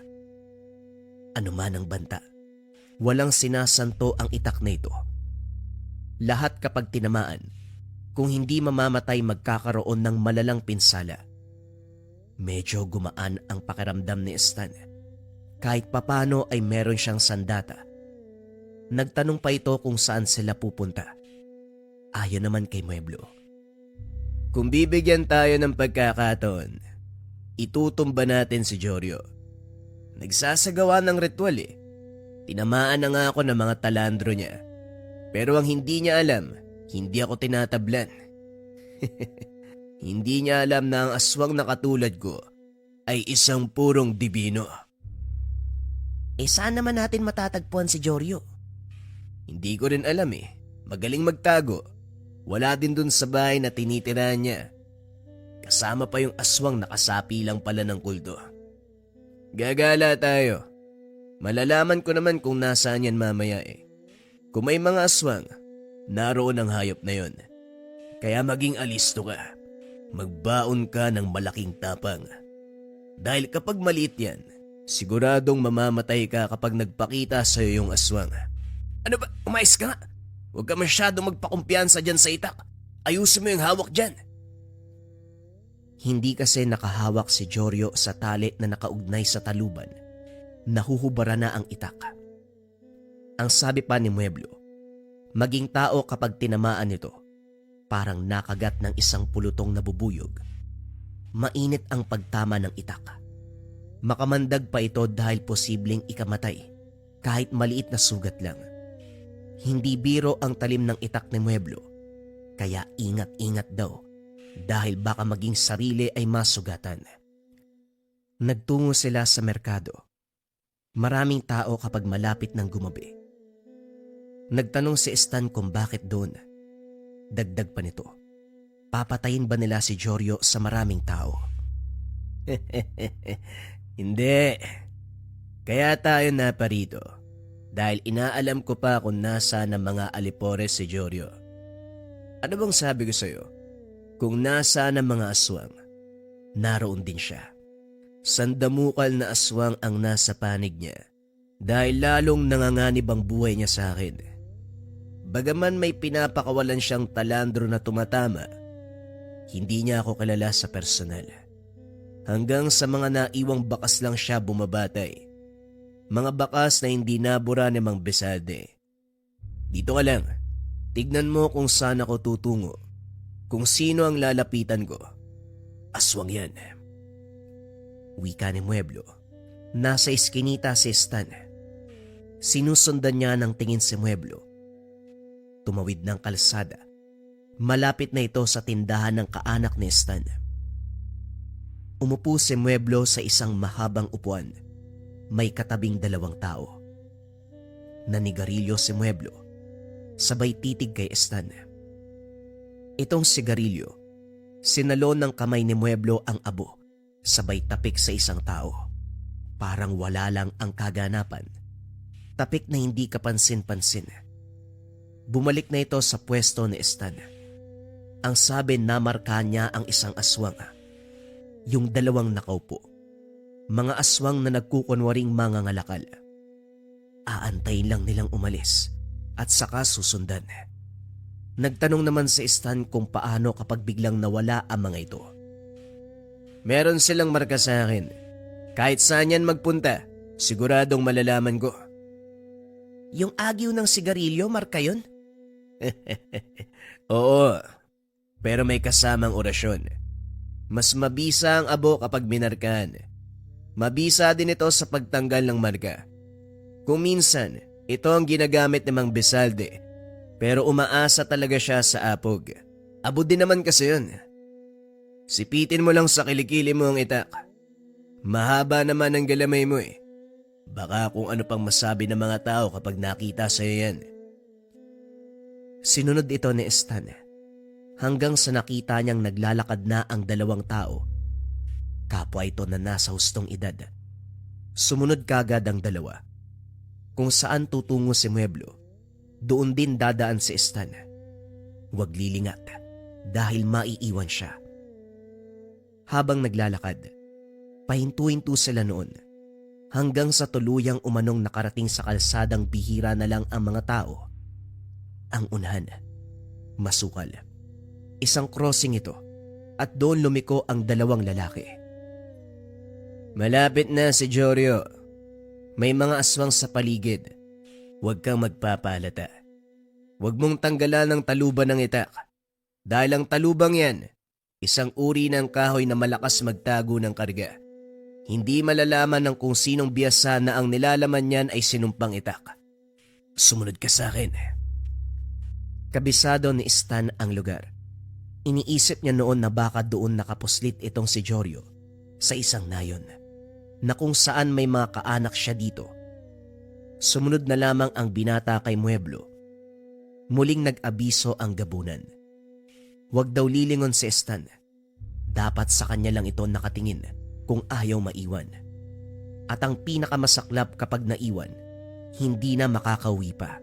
Ano man ang banta, walang sinasanto ang itak na ito. Lahat kapag tinamaan, kung hindi mamamatay magkakaroon ng malalang pinsala. Medyo gumaan ang pakiramdam ni Stan. Kahit papano ay meron siyang sandata. Nagtanong pa ito kung saan sila pupunta. Ayon naman kay Mueblo. Kung bibigyan tayo ng pagkakataon, itutumba natin si Jorio. Nagsasagawa ng ritual Tinamaan na nga ako ng mga talandro niya. Pero ang hindi niya alam, hindi ako tinatablan. Hindi niya alam na ang aswang na katulad ko ay isang purong dibino. Saan naman natin matatagpuan si Jorio? Hindi ko rin alam Magaling magtago. Wala din dun sa bahay na tinitirahan niya. Kasama pa yung aswang nakasapi lang pala ng kulto. Gagala tayo. Malalaman ko naman kung nasaan yan mamaya eh. Kung may mga aswang, naroon ang hayop na yon. Kaya maging alisto ka. Magbaon ka ng malaking tapang. Dahil kapag maliit yan, siguradong mamamatay ka kapag nagpakita sa'yo yung aswang. Ano ba? Umayos ka nga. Huwag ka masyadong magpakumpiyansa dyan sa itak. Ayusin mo yung hawak dyan. Hindi kasi nakahawak si Jorio sa tali na nakaugnay sa taluban. Nahuhubara na ang itak. Ang sabi pa ni Mueblo, maging tao kapag tinamaan nito, parang nakagat ng isang pulutong nabubuyog. Mainit ang pagtama ng itak. Makamandag pa ito dahil posibleng ikamatay kahit maliit na sugat lang. Hindi biro ang talim ng itak ni Mueblo, kaya ingat-ingat daw dahil baka maging sarili ay masugatan. Nagtungo sila sa merkado. Maraming tao kapag malapit ng gumabi. Nagtanong si Stan kung bakit doon. Dagdag pa nito, papatayin ba nila si Jorio sa maraming tao? Hindi. Kaya tayo naparito. Dahil inaalam ko pa kung nasa ng mga alipores si Jorio. Ano bang sabi ko sa'yo? Kung nasa ng mga aswang, naroon din siya. Sandamukal na aswang ang nasa panig niya dahil lalong nanganganib ang buhay niya sa akin. Bagaman may pinapakawalan siyang talandro na tumatama, hindi niya ako kilala sa personal. Hanggang sa mga naiwang bakas lang siya bumabatay. Mga bakas na hindi nabura ni Mang Besalde. Dito ka lang, tignan mo kung saan ako tutungo. Kung sino ang lalapitan ko. Aswang yan. Wika ni Mueblo. Nasa iskinita si Stan. Sinusundan niya ng tingin si Mueblo. Tumawid ng kalsada. Malapit na ito sa tindahan ng kaanak ni Stan. Umupo si Mueblo sa isang mahabang upuan. May katabing 2 tao. Nanigarilyo si Mueblo. Sabay titig kay Stan. Itong sigarilyo, sinalon ng kamay ni Mueblo ang abo. Sabay tapik sa isang tao. Parang wala lang ang kaganapan. Tapik na hindi kapansin-pansin. Bumalik na ito sa pwesto ni Stan. Ang sabi namarka niya ang isang aswang. Yung 2 nakaupo. Mga aswang na nagkukunwaring mga ngalakal. Aantayin lang nilang umalis at saka susundan. Nagtanong naman si Stan kung paano kapag biglang nawala ang mga ito. Meron silang marka sa akin. Kahit saan yan magpunta, siguradong malalaman ko. Yung agyo ng sigarilyo, marka yun? Oo, pero may kasamang orasyon. Mas mabisa ang abo kapag minarkahan. Mabisa din ito sa pagtanggal ng marka. Kung minsan, ito ang ginagamit ni Mang Besalde, pero umaasa talaga siya sa apog. Abo din naman kasi yun. Sipitin mo lang sa kilikili mo ang itak. Mahaba naman ang galamay mo eh. Baka kung ano pang masabi ng mga tao kapag nakita sa'yo yan. Sinunod ito ni Stan hanggang sa nakita niyang naglalakad na ang 2 tao. Kapwa ito na nasa hustong edad. Sumunod kagad ang 2. Kung saan tutungo si Mueblo, doon din dadaan si Stan. Huwag lilingat dahil maiiwan siya. Habang naglalakad, pahintu-hintu sila noon hanggang sa tuluyang umanong nakarating sa kalsadang bihira na lang ang mga tao. Ang unahan, masukal. Isang crossing ito at doon lumiko ang 2 lalaki. Malapit na si Jorio. May mga aswang sa paligid. Huwag kang magpapalata. Huwag mong tanggalan ng taluban ng itak. Dahil ang talubang yan, isang uri ng kahoy na malakas magtago ng karga. Hindi malalaman ng kung sinong biyasa na ang nilalaman niyan ay sinumpang itak. Sumunod ka sa akin. Kabisado ni Stan ang lugar. Iniisip niya noon na baka doon nakapuslit itong si Jorio sa isang nayon na kung saan may mga kaanak siya dito. Sumunod na lamang ang binata kay Mueblo. Muling nag-abiso ang gabunan. Huwag daw lilingon si Stan. Dapat sa kanya lang ito nakatingin kung ayaw maiwan. At ang pinakamasaklap kapag naiwan, hindi na makakauwi pa.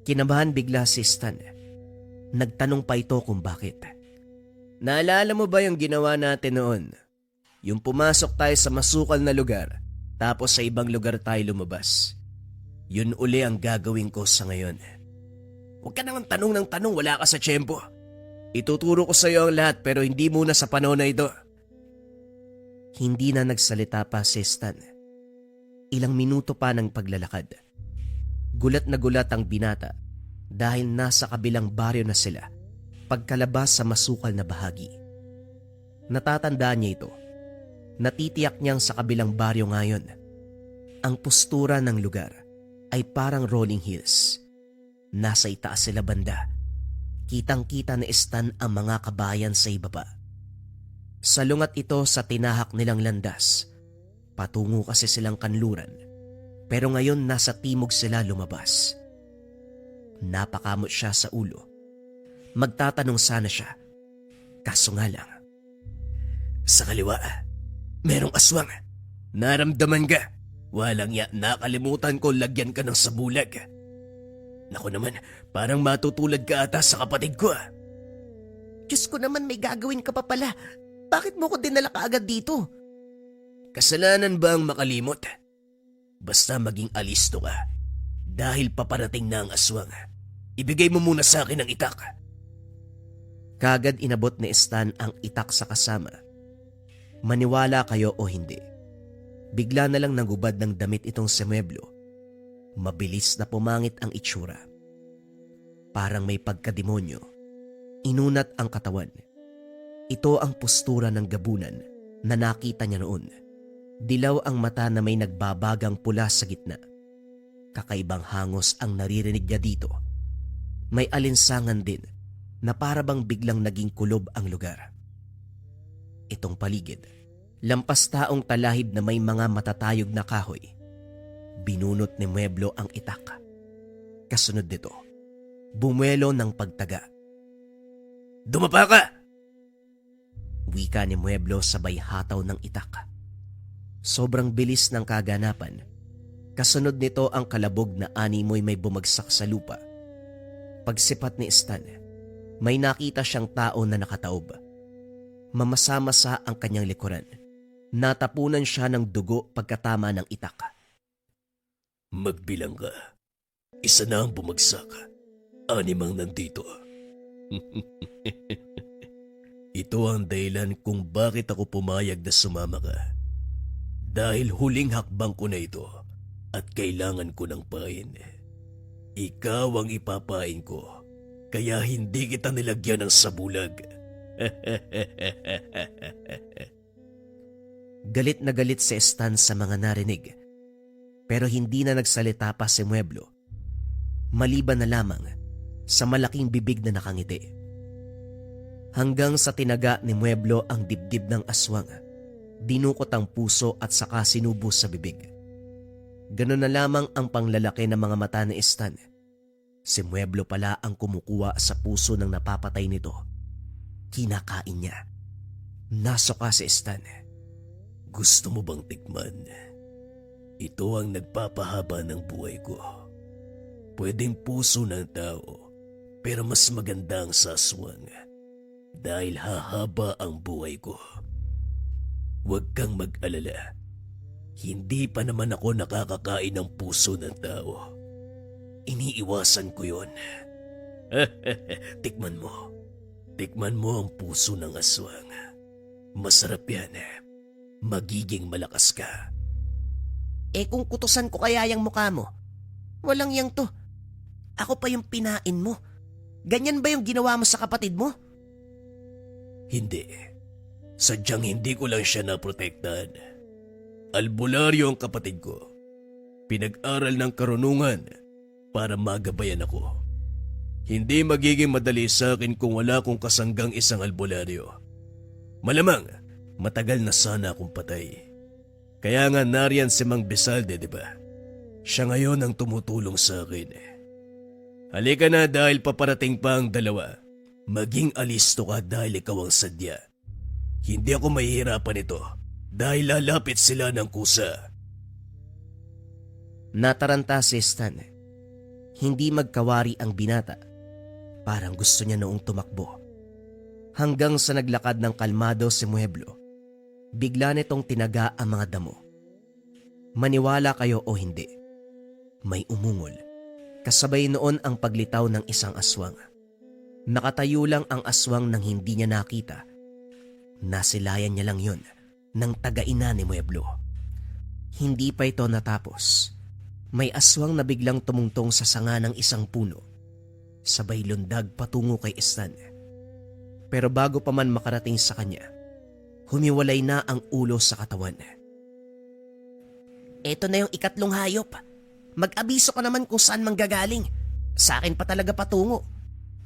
Kinabahan bigla si Stan. Nagtanong pa ito kung bakit. Naalala mo ba yung ginawa natin noon? Yung pumasok tayo sa masukal na lugar, tapos sa ibang lugar tayo lumabas. Yun uli ang gagawin ko sa ngayon. Huwag ka naman tanong ng tanong, wala ka sa tiyempo. Ituturo ko sa iyo ang lahat pero hindi muna sa panahon na ito. Hindi na nagsalita pa si Stan. Ilang minuto pa ng paglalakad. Gulat na gulat ang binata dahil nasa kabilang baryo na sila pagkalabas sa masukal na bahagi. Natatandaan niya ito. Natitiyak niyang sa kabilang baryo ngayon. Ang postura ng lugar ay parang rolling hills. Nasa itaas sila banda. Kitang-kita ni Stan ang mga kabayan sa ibaba. Salungat ito sa tinahak nilang landas. Patungo kasi silang kanluran. Pero ngayon nasa timog sila lumabas. Napakamot siya sa ulo. Magtatanong sana siya. Kaso nga lang. Sa kaliwa, merong aswang. Naramdaman ka. Walang ya, nakalimutan ko lagyan ka ng sabulag. Naku naman, parang matutulad ka ata sa kapatid ko. Diyos ko naman, may gagawin ka pa pala. Bakit mo ko dinala kaagad dito? Kasalanan ba ang makalimot? Basta maging alisto ka. Dahil paparating na ang aswang. Ibigay mo muna sa akin ang itak. Kagad inabot ni Stan ang itak sa kasama. Maniwala kayo o hindi. Bigla na lang nagubad ng damit itong si Mueblo. Mabilis na pumangit ang itsura. Parang may pagkademonyo. Inunat ang katawan. Ito ang postura ng gabunan na nakita niya noon. Dilaw ang mata na may nagbabagang pula sa gitna. Kakaibang hangos ang naririnig niya dito. May alinsangan din na parabang biglang naging kulob ang lugar. Itong paligid, lampas taong talahib na may mga matatayog na kahoy. Binunot ni Mueblo ang itak. Kasunod nito, bumuelo ng pagtaga. Dumapa ka! Wika ni Mueblo sabay hataw ng itak. Sobrang bilis ng kaganapan. Kasunod nito ang kalabog na animoy may bumagsak sa lupa. Pagsipat ni Stan, may nakita siyang tao na nakataob. Mamasa-masa ang kanyang likuran. Natapunan siya ng dugo pagkatama ng itak. Magbilang ka. Isa na ang bumagsak. 6 ang nandito. Ito ang dahilan kung bakit ako pumayag na sumama ka. Dahil huling hakbang ko na ito at kailangan ko ng pain. Ikaw ang ipapain ko, kaya hindi kita nilagyan ng sabulag. Galit na galit si Stan sa mga narinig, pero hindi na nagsalita pa si Mueblo. Maliban na lamang sa malaking bibig na nakangiti. Hanggang sa tinaga ni Mueblo ang dibdib ng aswang, dinukot ang puso at saka sinubo sa bibig. Ganun na lamang ang panglalaki ng mga mata ni Stan. Si Mueblo pala ang kumukuha sa puso ng napapatay nito. Kinakain niya. Nasuka si Stan. Gusto mo bang tikman? Ito ang nagpapahaba ng buhay ko. Pwedeng puso ng tao, pero mas maganda ang sa aswang. Dahil hahaba ang buhay ko. Huwag kang mag-alala. Hindi pa naman ako nakakakain ng puso ng tao. Iniiwasan ko yon. Tikman mo. Tikman mo ang puso ng aswang. Masarap yan. Magiging malakas ka. Kung kutusan ko kaya yung mukha mo? Walang yang to. Ako pa yung pinain mo. Ganyan ba yung ginawa mo sa kapatid mo? Hindi. Sadyang hindi ko lang siya naprotektahan. Albularyo ang kapatid ko. Pinag-aral ng karunungan para magabayan ako. Hindi magiging madali sa akin kung wala akong kasanggang isang albularyo. Malamang, matagal na sana akong patay. Kaya nga nariyan si Mang Bisalde, di ba? Siya ngayon ang tumutulong sa akin. Halika na dahil paparating pa ang dalawa. Maging alisto ka dahil ikaw ang sadya. Hindi ako mahihirapan ito Dahil lalapit sila ng kusa. Nataranta si Stan. Hindi magkawari ang binata. Parang gusto niya noong tumakbo. Hanggang sa naglakad ng kalmado si Mueblo, bigla nitong tinaga ang mga damo. Maniwala kayo o hindi, may umungol. Kasabay noon ang paglitaw ng isang aswang. Nakatayo lang ang aswang nang hindi niya nakita. Nasilayan niya lang yon ng taga-ina ni Mueblo. Hindi pa ito natapos. May aswang na biglang tumungtong sa sanga ng isang puno. Sabay lundag patungo kay Stan. Pero bago pa man makarating sa kanya, humiwalay na ang ulo sa katawan. Ito na yung ikatlong hayop. Mag-abiso ka naman kung saan manggagaling. Sa akin pa talaga patungo.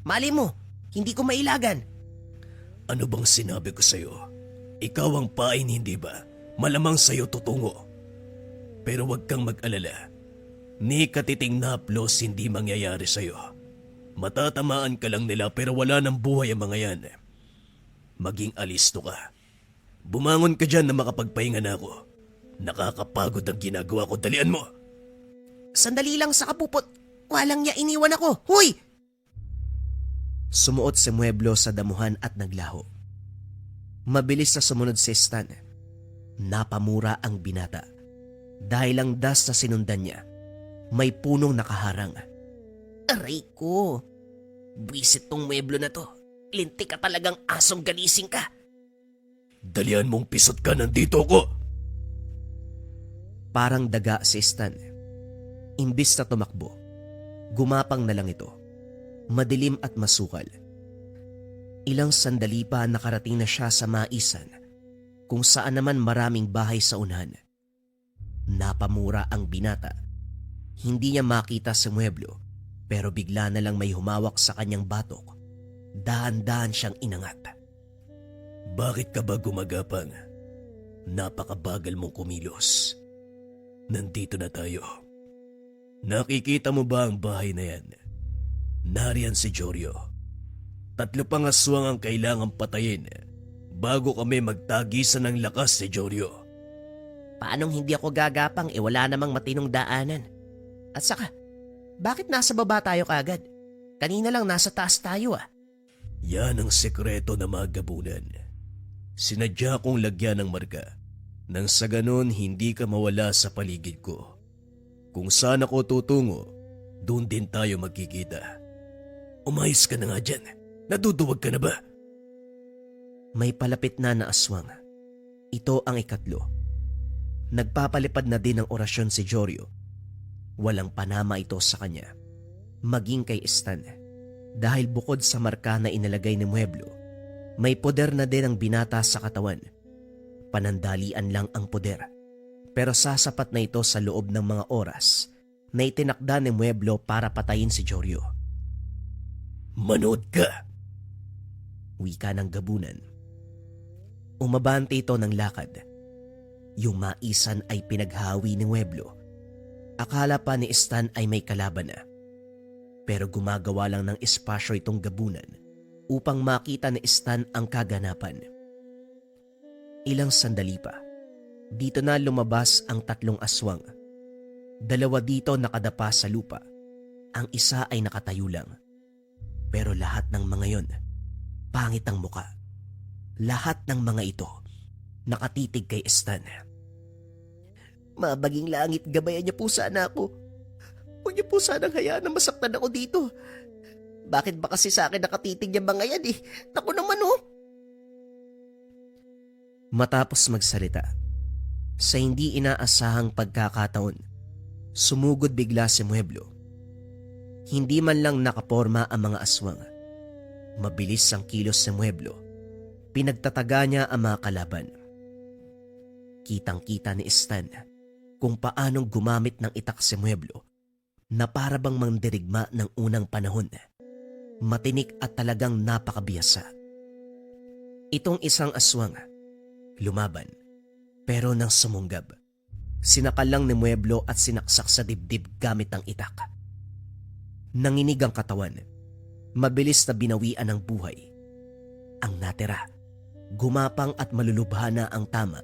Mali mo, hindi ko mailagan. Ano bang sinabi ko sa'yo? Ikaw ang pain, hindi ba? Malamang sa'yo tutungo. Pero wag kang mag-alala. Ni katiting na haplos hindi mangyayari sa'yo. Matatamaan ka lang nila pero wala ng buhay ang mga yan. Maging alisto ka. Bumangon ka dyan na makapagpahinga na ako. Nakakapagod ang ginagawa ko. Dalian mo! Sandali lang sa kapupot. Walang niya iniwan ako. Huy! Sumuot si Mueblo sa damuhan at naglaho. Mabilis na sumunod si Stan. Napamura ang binata. Dahil ang das na sinundan niya, may punong nakaharang. Aray ko. Buisit tong Mueblo na to. Lintik ka talagang asong ganising ka. Dalian mong pisot ka, nandito ko! Parang daga si Stan. Imbis na tumakbo, gumapang na lang ito. Madilim at masukal. Ilang sandali pa nakarating na siya sa maisan, kung saan naman maraming bahay sa unahan. Napamura ang binata. Hindi niya makita si Mueblo, pero bigla na lang may humawak sa kanyang batok. Dahan-dahan siyang inangat. Bakit ka ba gumagapang? Napakabagal mong kumilos. Nandito na tayo. Nakikita mo ba ang bahay na yan? Nariyan si Jorio. 3 pang aswang ang kailangang patayin bago kami magtagisan ng lakas si Jorio. Paanong hindi ako gagapang wala namang matinong daanan? At saka, bakit nasa baba tayo kagad? Kanina lang nasa taas tayo Yan ang sekreto ng mga gabunan. Sinadya kong lagyan ng marka nang sa ganon hindi ka mawala sa paligid ko. Kung saan ako tutungo, doon din tayo magkikita. Umayos ka na nga dyan. Naduduwag ka na ba? May palapit na aswang. Ito ang ikatlo. Nagpapalipad na din ng orasyon si Jorio. Walang panama ito sa kanya, maging kay Stan. Dahil bukod sa marka na inalagay ni Mueblo, may poder na din ang binata sa katawan. Panandalian lang ang poder, pero sasapat na ito sa loob ng mga oras na itinakda ni Mueblo para patayin si Jorio. Manood ka! Wika ng gabunan. Umabante ito ng lakad. Yung maisan ay pinaghawi ni Mueblo. Akala pa ni Stan ay may kalaban na. Pero gumagawa lang ng espasyo itong gabunan upang makita ni Stan ang kaganapan. Ilang sandali pa, dito na lumabas ang 3 aswang. 2 dito nakadapa sa lupa. Ang isa ay nakatayo lang. Pero lahat ng mga yon, pangit ang muka. Lahat ng mga ito, nakatitig kay Stan. Mabaging langit, gabayan niyo po sana ako. Huwag niyo po sanang hayaan na masaktan ako dito. Bakit ba kasi sa akin nakatitig yung mga yan Naku naman Matapos magsalita, sa hindi inaasahang pagkakataon, sumugod bigla si Mueblo. Hindi man lang nakaporma ang mga aswang. Mabilis ang kilos si Mueblo. Pinagtataga niya ang mga kalaban. Kitang-kita ni Stan kung paanong gumamit ng itak si Mueblo na para bang mandirigma ng unang panahon. Matinik at talagang napakabiyasa. Itong isang aswang, lumaban, pero nang sumunggab, sinakal lang ni Mueblo at sinaksak sa dibdib gamit ang itak. Nanginig ang katawan, mabilis na binawian ng buhay. Ang natira, gumapang at malulubha na ang tama,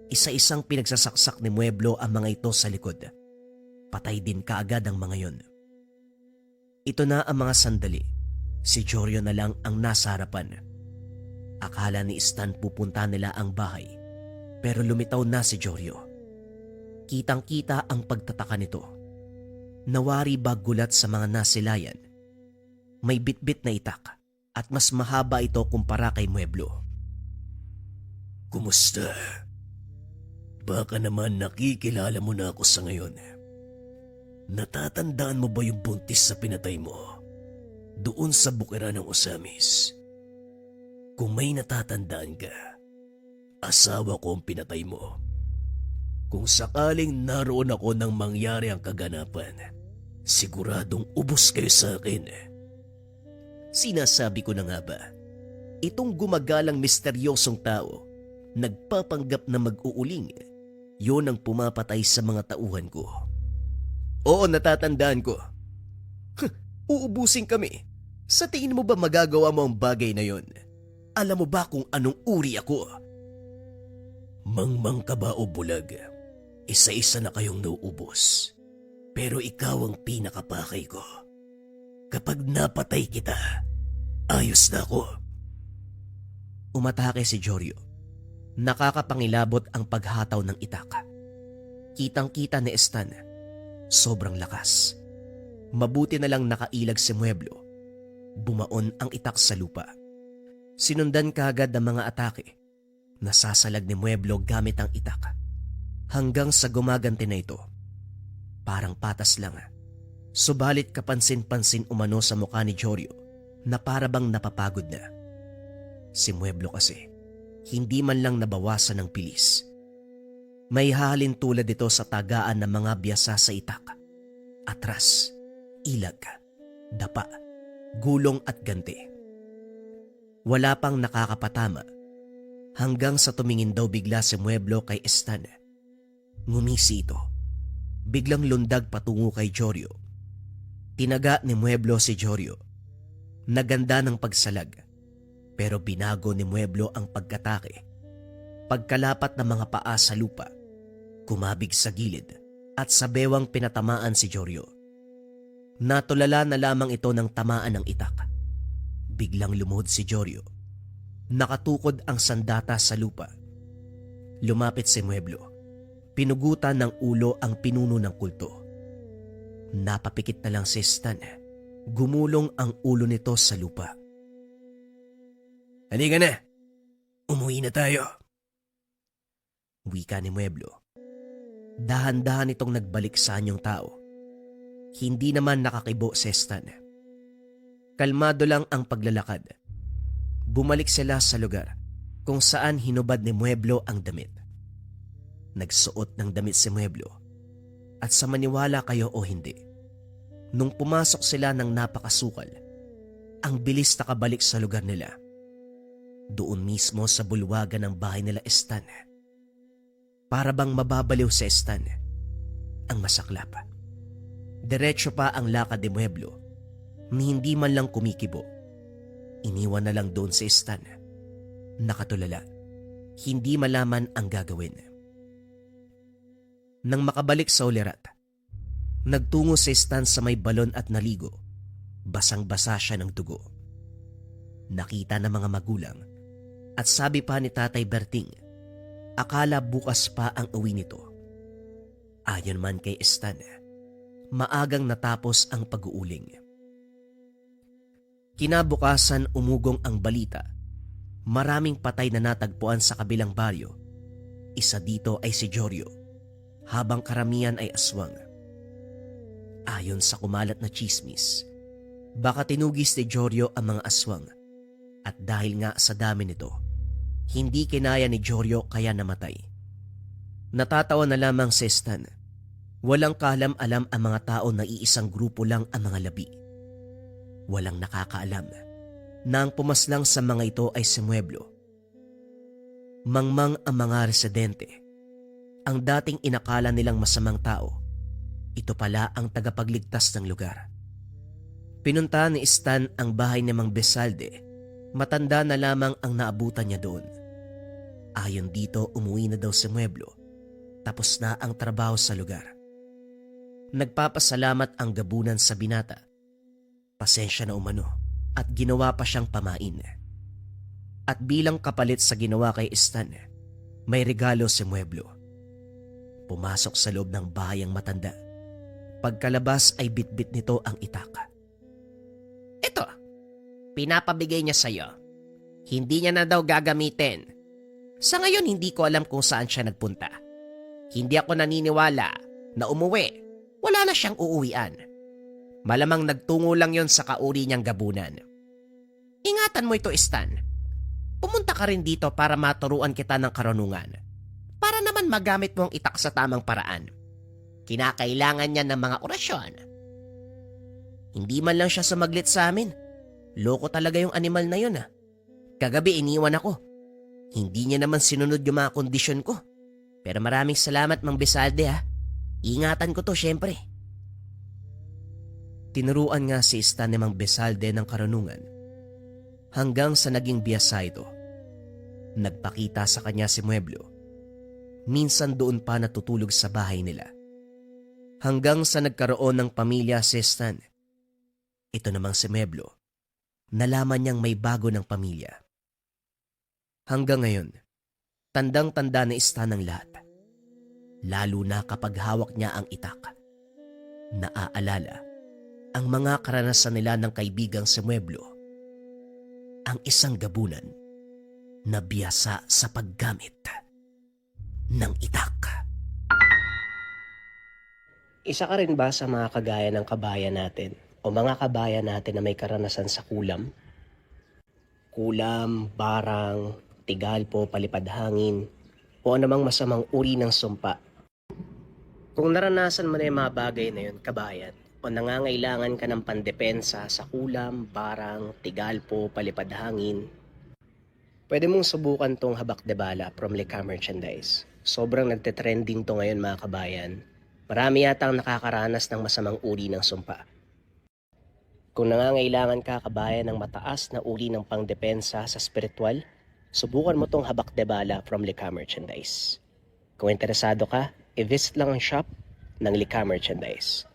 Isa-isang pinagsasaksak ni Mueblo ang mga ito sa likod. Patay din kaagad ang mga yon. Ito na ang mga sandali. Si Jorio na lang ang nasa harapan. Akala ni Stan pupunta nila ang bahay, pero lumitaw na si Jorio. Kitang-kita ang pagtataka nito. Nawari ba gulat sa mga nasilayan? May bitbit na itak at mas mahaba ito kumpara kay Mueblo. Kumusta? Baka naman nakikilala mo na ako sa ngayon. Natatandaan mo ba yung buntis sa pinatay mo? Doon sa bukira ng Osamis. Kung may natatandaan ka, asawa ko ang pinatay mo. Kung sakaling naroon ako nang mangyari ang kaganapan, siguradong ubos kayo sa akin. Sinasabi ko na nga ba, itong gumagalang misteryosong tao, nagpapanggap na mag-uuling, yon ang pumapatay sa mga tauhan ko. Oo, natatandaan ko. Uubusin kami. Sa tingin mo ba magagawa mo ang bagay na yon? Alam mo ba kung anong uri ako? Mangmang ka ba o bulag? Isa-isa na kayong nauubos. Pero ikaw ang pinakapakay ko. Kapag napatay kita, ayos na ako. Umatake si Jorio. Nakakapangilabot ang paghataw ng itak. Kitang-kita ni Stan. Sobrang lakas. Mabuti na lang nakailag si Mueblo. Bumaon ang itak sa lupa. Sinundan kaagad ang mga atake. Nasasalag ni Mueblo gamit ang itak. Hanggang sa gumaganti na ito. Parang patas lang. Subalit kapansin-pansin umano sa mukha ni Jorio na parabang napapagod na. Si Mueblo kasi, hindi man lang nabawasan ng pilis. May halin tulad ito sa tagaan ng mga biyasa sa itak. Atras, ilag, dapa, gulong at ganti. Wala pang nakakapatama hanggang sa tumingin daw bigla si Mueblo kay Stan. Ngumisi ito. Biglang lundag patungo kay Jorio. Tinaga ni Mueblo si Jorio. Naganda ng pagsalag, pero binago ni Mueblo ang pagkatake. Pagkalapat ng mga paa sa lupa, kumabig sa gilid at sa bewang pinatamaan si Jorio. Natulala na lamang ito ng tamaan ng itak. Biglang lumuhod si Jorio. Nakatukod ang sandata sa lupa. Lumapit si Mueblo. Pinugutan ng ulo ang pinuno ng kulto. Napapikit na lang si Stan. Gumulong ang ulo nito sa lupa. Halika na. Umuwi na tayo. Wika ni Mueblo. Dahan-dahan itong nagbalik sa anyong tao. Hindi naman nakakibo si Stan. Kalmado lang ang paglalakad. Bumalik sila sa lugar kung saan hinubad ni Mueblo ang damit. Nagsuot ng damit si Mueblo at sa maniwala kayo o hindi, nung pumasok sila ng napakasukal, ang bilis nakabalik sa lugar nila. Doon mismo sa bulwagan ng bahay nila Stan. Para bang mababaliw si Stan. Ang masaklap. Diretso pa ang lakad ni Mueblo ni hindi man lang kumikibo. Iniwan na lang doon si Stan. Nakatulala. Hindi malaman ang gagawin. Nang makabalik sa ulirat, nagtungo si Stan sa may balon at naligo. Basang-basa siya ng dugo. Nakita ng mga magulang at sabi pa ni Tatay Berting, akala bukas pa ang uwi nito. Ayon man kay Stan, maagang natapos ang pag-uuling. Kinabukasan umugong ang balita. Maraming patay na natagpuan sa kabilang baryo. Isa dito ay si Jorio, habang karamihan ay aswang. Ayon sa kumalat na chismis, baka tinugis ni Jorio ang mga aswang at dahil nga sa dami nito, hindi kinaya ni Jorio kaya namatay. Natatawa na lamang si Stan. Walang kaalam-alam ang mga tao na iisang grupo lang ang mga labi. Walang nakakaalam na ang pumaslang sa mga ito ay si Mueblo. Mangmang ang mga residente. Ang dating inakala nilang masamang tao, ito pala ang tagapagligtas ng lugar. Pinunta ni Stan ang bahay ni Mang Besalde. Matanda na lamang ang naabutan niya doon. Ayon dito, umuwi na daw si Mueblo. Tapos na ang trabaho sa lugar. Nagpapasalamat ang gabunan sa binata. Pasensya na umano at ginawa pa siyang pamain. At bilang kapalit sa ginawa kay Stan, may regalo si Mueblo. Pumasok sa loob ng bahay ang matanda. Pagkalabas ay bitbit nito ang itak. Ito, pinapabigay niya sa'yo. Hindi niya na daw gagamitin. Sa ngayon hindi ko alam kung saan siya nagpunta. Hindi ako naniniwala na umuwi. Wala na siyang uuwian. Malamang nagtungo lang yon sa kauri niyang gabunan. Ingatan mo ito, Stan. Pumunta ka rin dito para maturuan kita ng karunungan. Para naman magamit mo ang itak sa tamang paraan. Kinakailangan niya ng mga orasyon. Hindi man lang siya sumaglit sa amin. Loko talaga yung animal na yun. Kagabi iniwan ako. Hindi niya naman sinunod yung mga kondisyon ko. Pero maraming salamat, Mang Besalde ha. Ingatan ko to syempre. Tinuruan nga si Stan ni Mang Besalde ng karunungan. Hanggang sa naging biyasa ito. Nagpakita sa kanya si Mueblo. Minsan doon pa natutulog sa bahay nila. Hanggang sa nagkaroon ng pamilya si Stan. Ito namang si Mueblo. Nalaman niyang may bago ng pamilya. Hanggang ngayon, tandang-tanda na Stan ang lahat. Lalo na kapag hawak niya ang itak. Naaalala ang mga karanasan nila ng kaibigang si Mueblo. Ang isang gabunan na biyasa sa paggamit ng itak. Isa ka rin ba sa mga kagaya ng kabayan natin o mga kabayan natin na may karanasan sa kulam? Kulam, barang, tigalpo, palipad hangin, o anumang masamang uri ng sumpa. Kung naranasan mo na yung mga bagay na yun, kabayan, o nangangailangan ka ng pandepensa sa kulam, barang, tigalpo, palipad hangin, pwede mong subukan tong habak de bala from Lika Merchandise. Sobrang nagte-trending to ngayon mga kabayan. Marami yata ang nakakaranas ng masamang uri ng sumpa. Kung nangangailangan ka kabayan ng mataas na uri ng pangdepensa sa spiritual, subukan mo tong habak de bala from Lika Merchandise. Kung interesado ka, i-visit lang ang shop ng Lika Merchandise.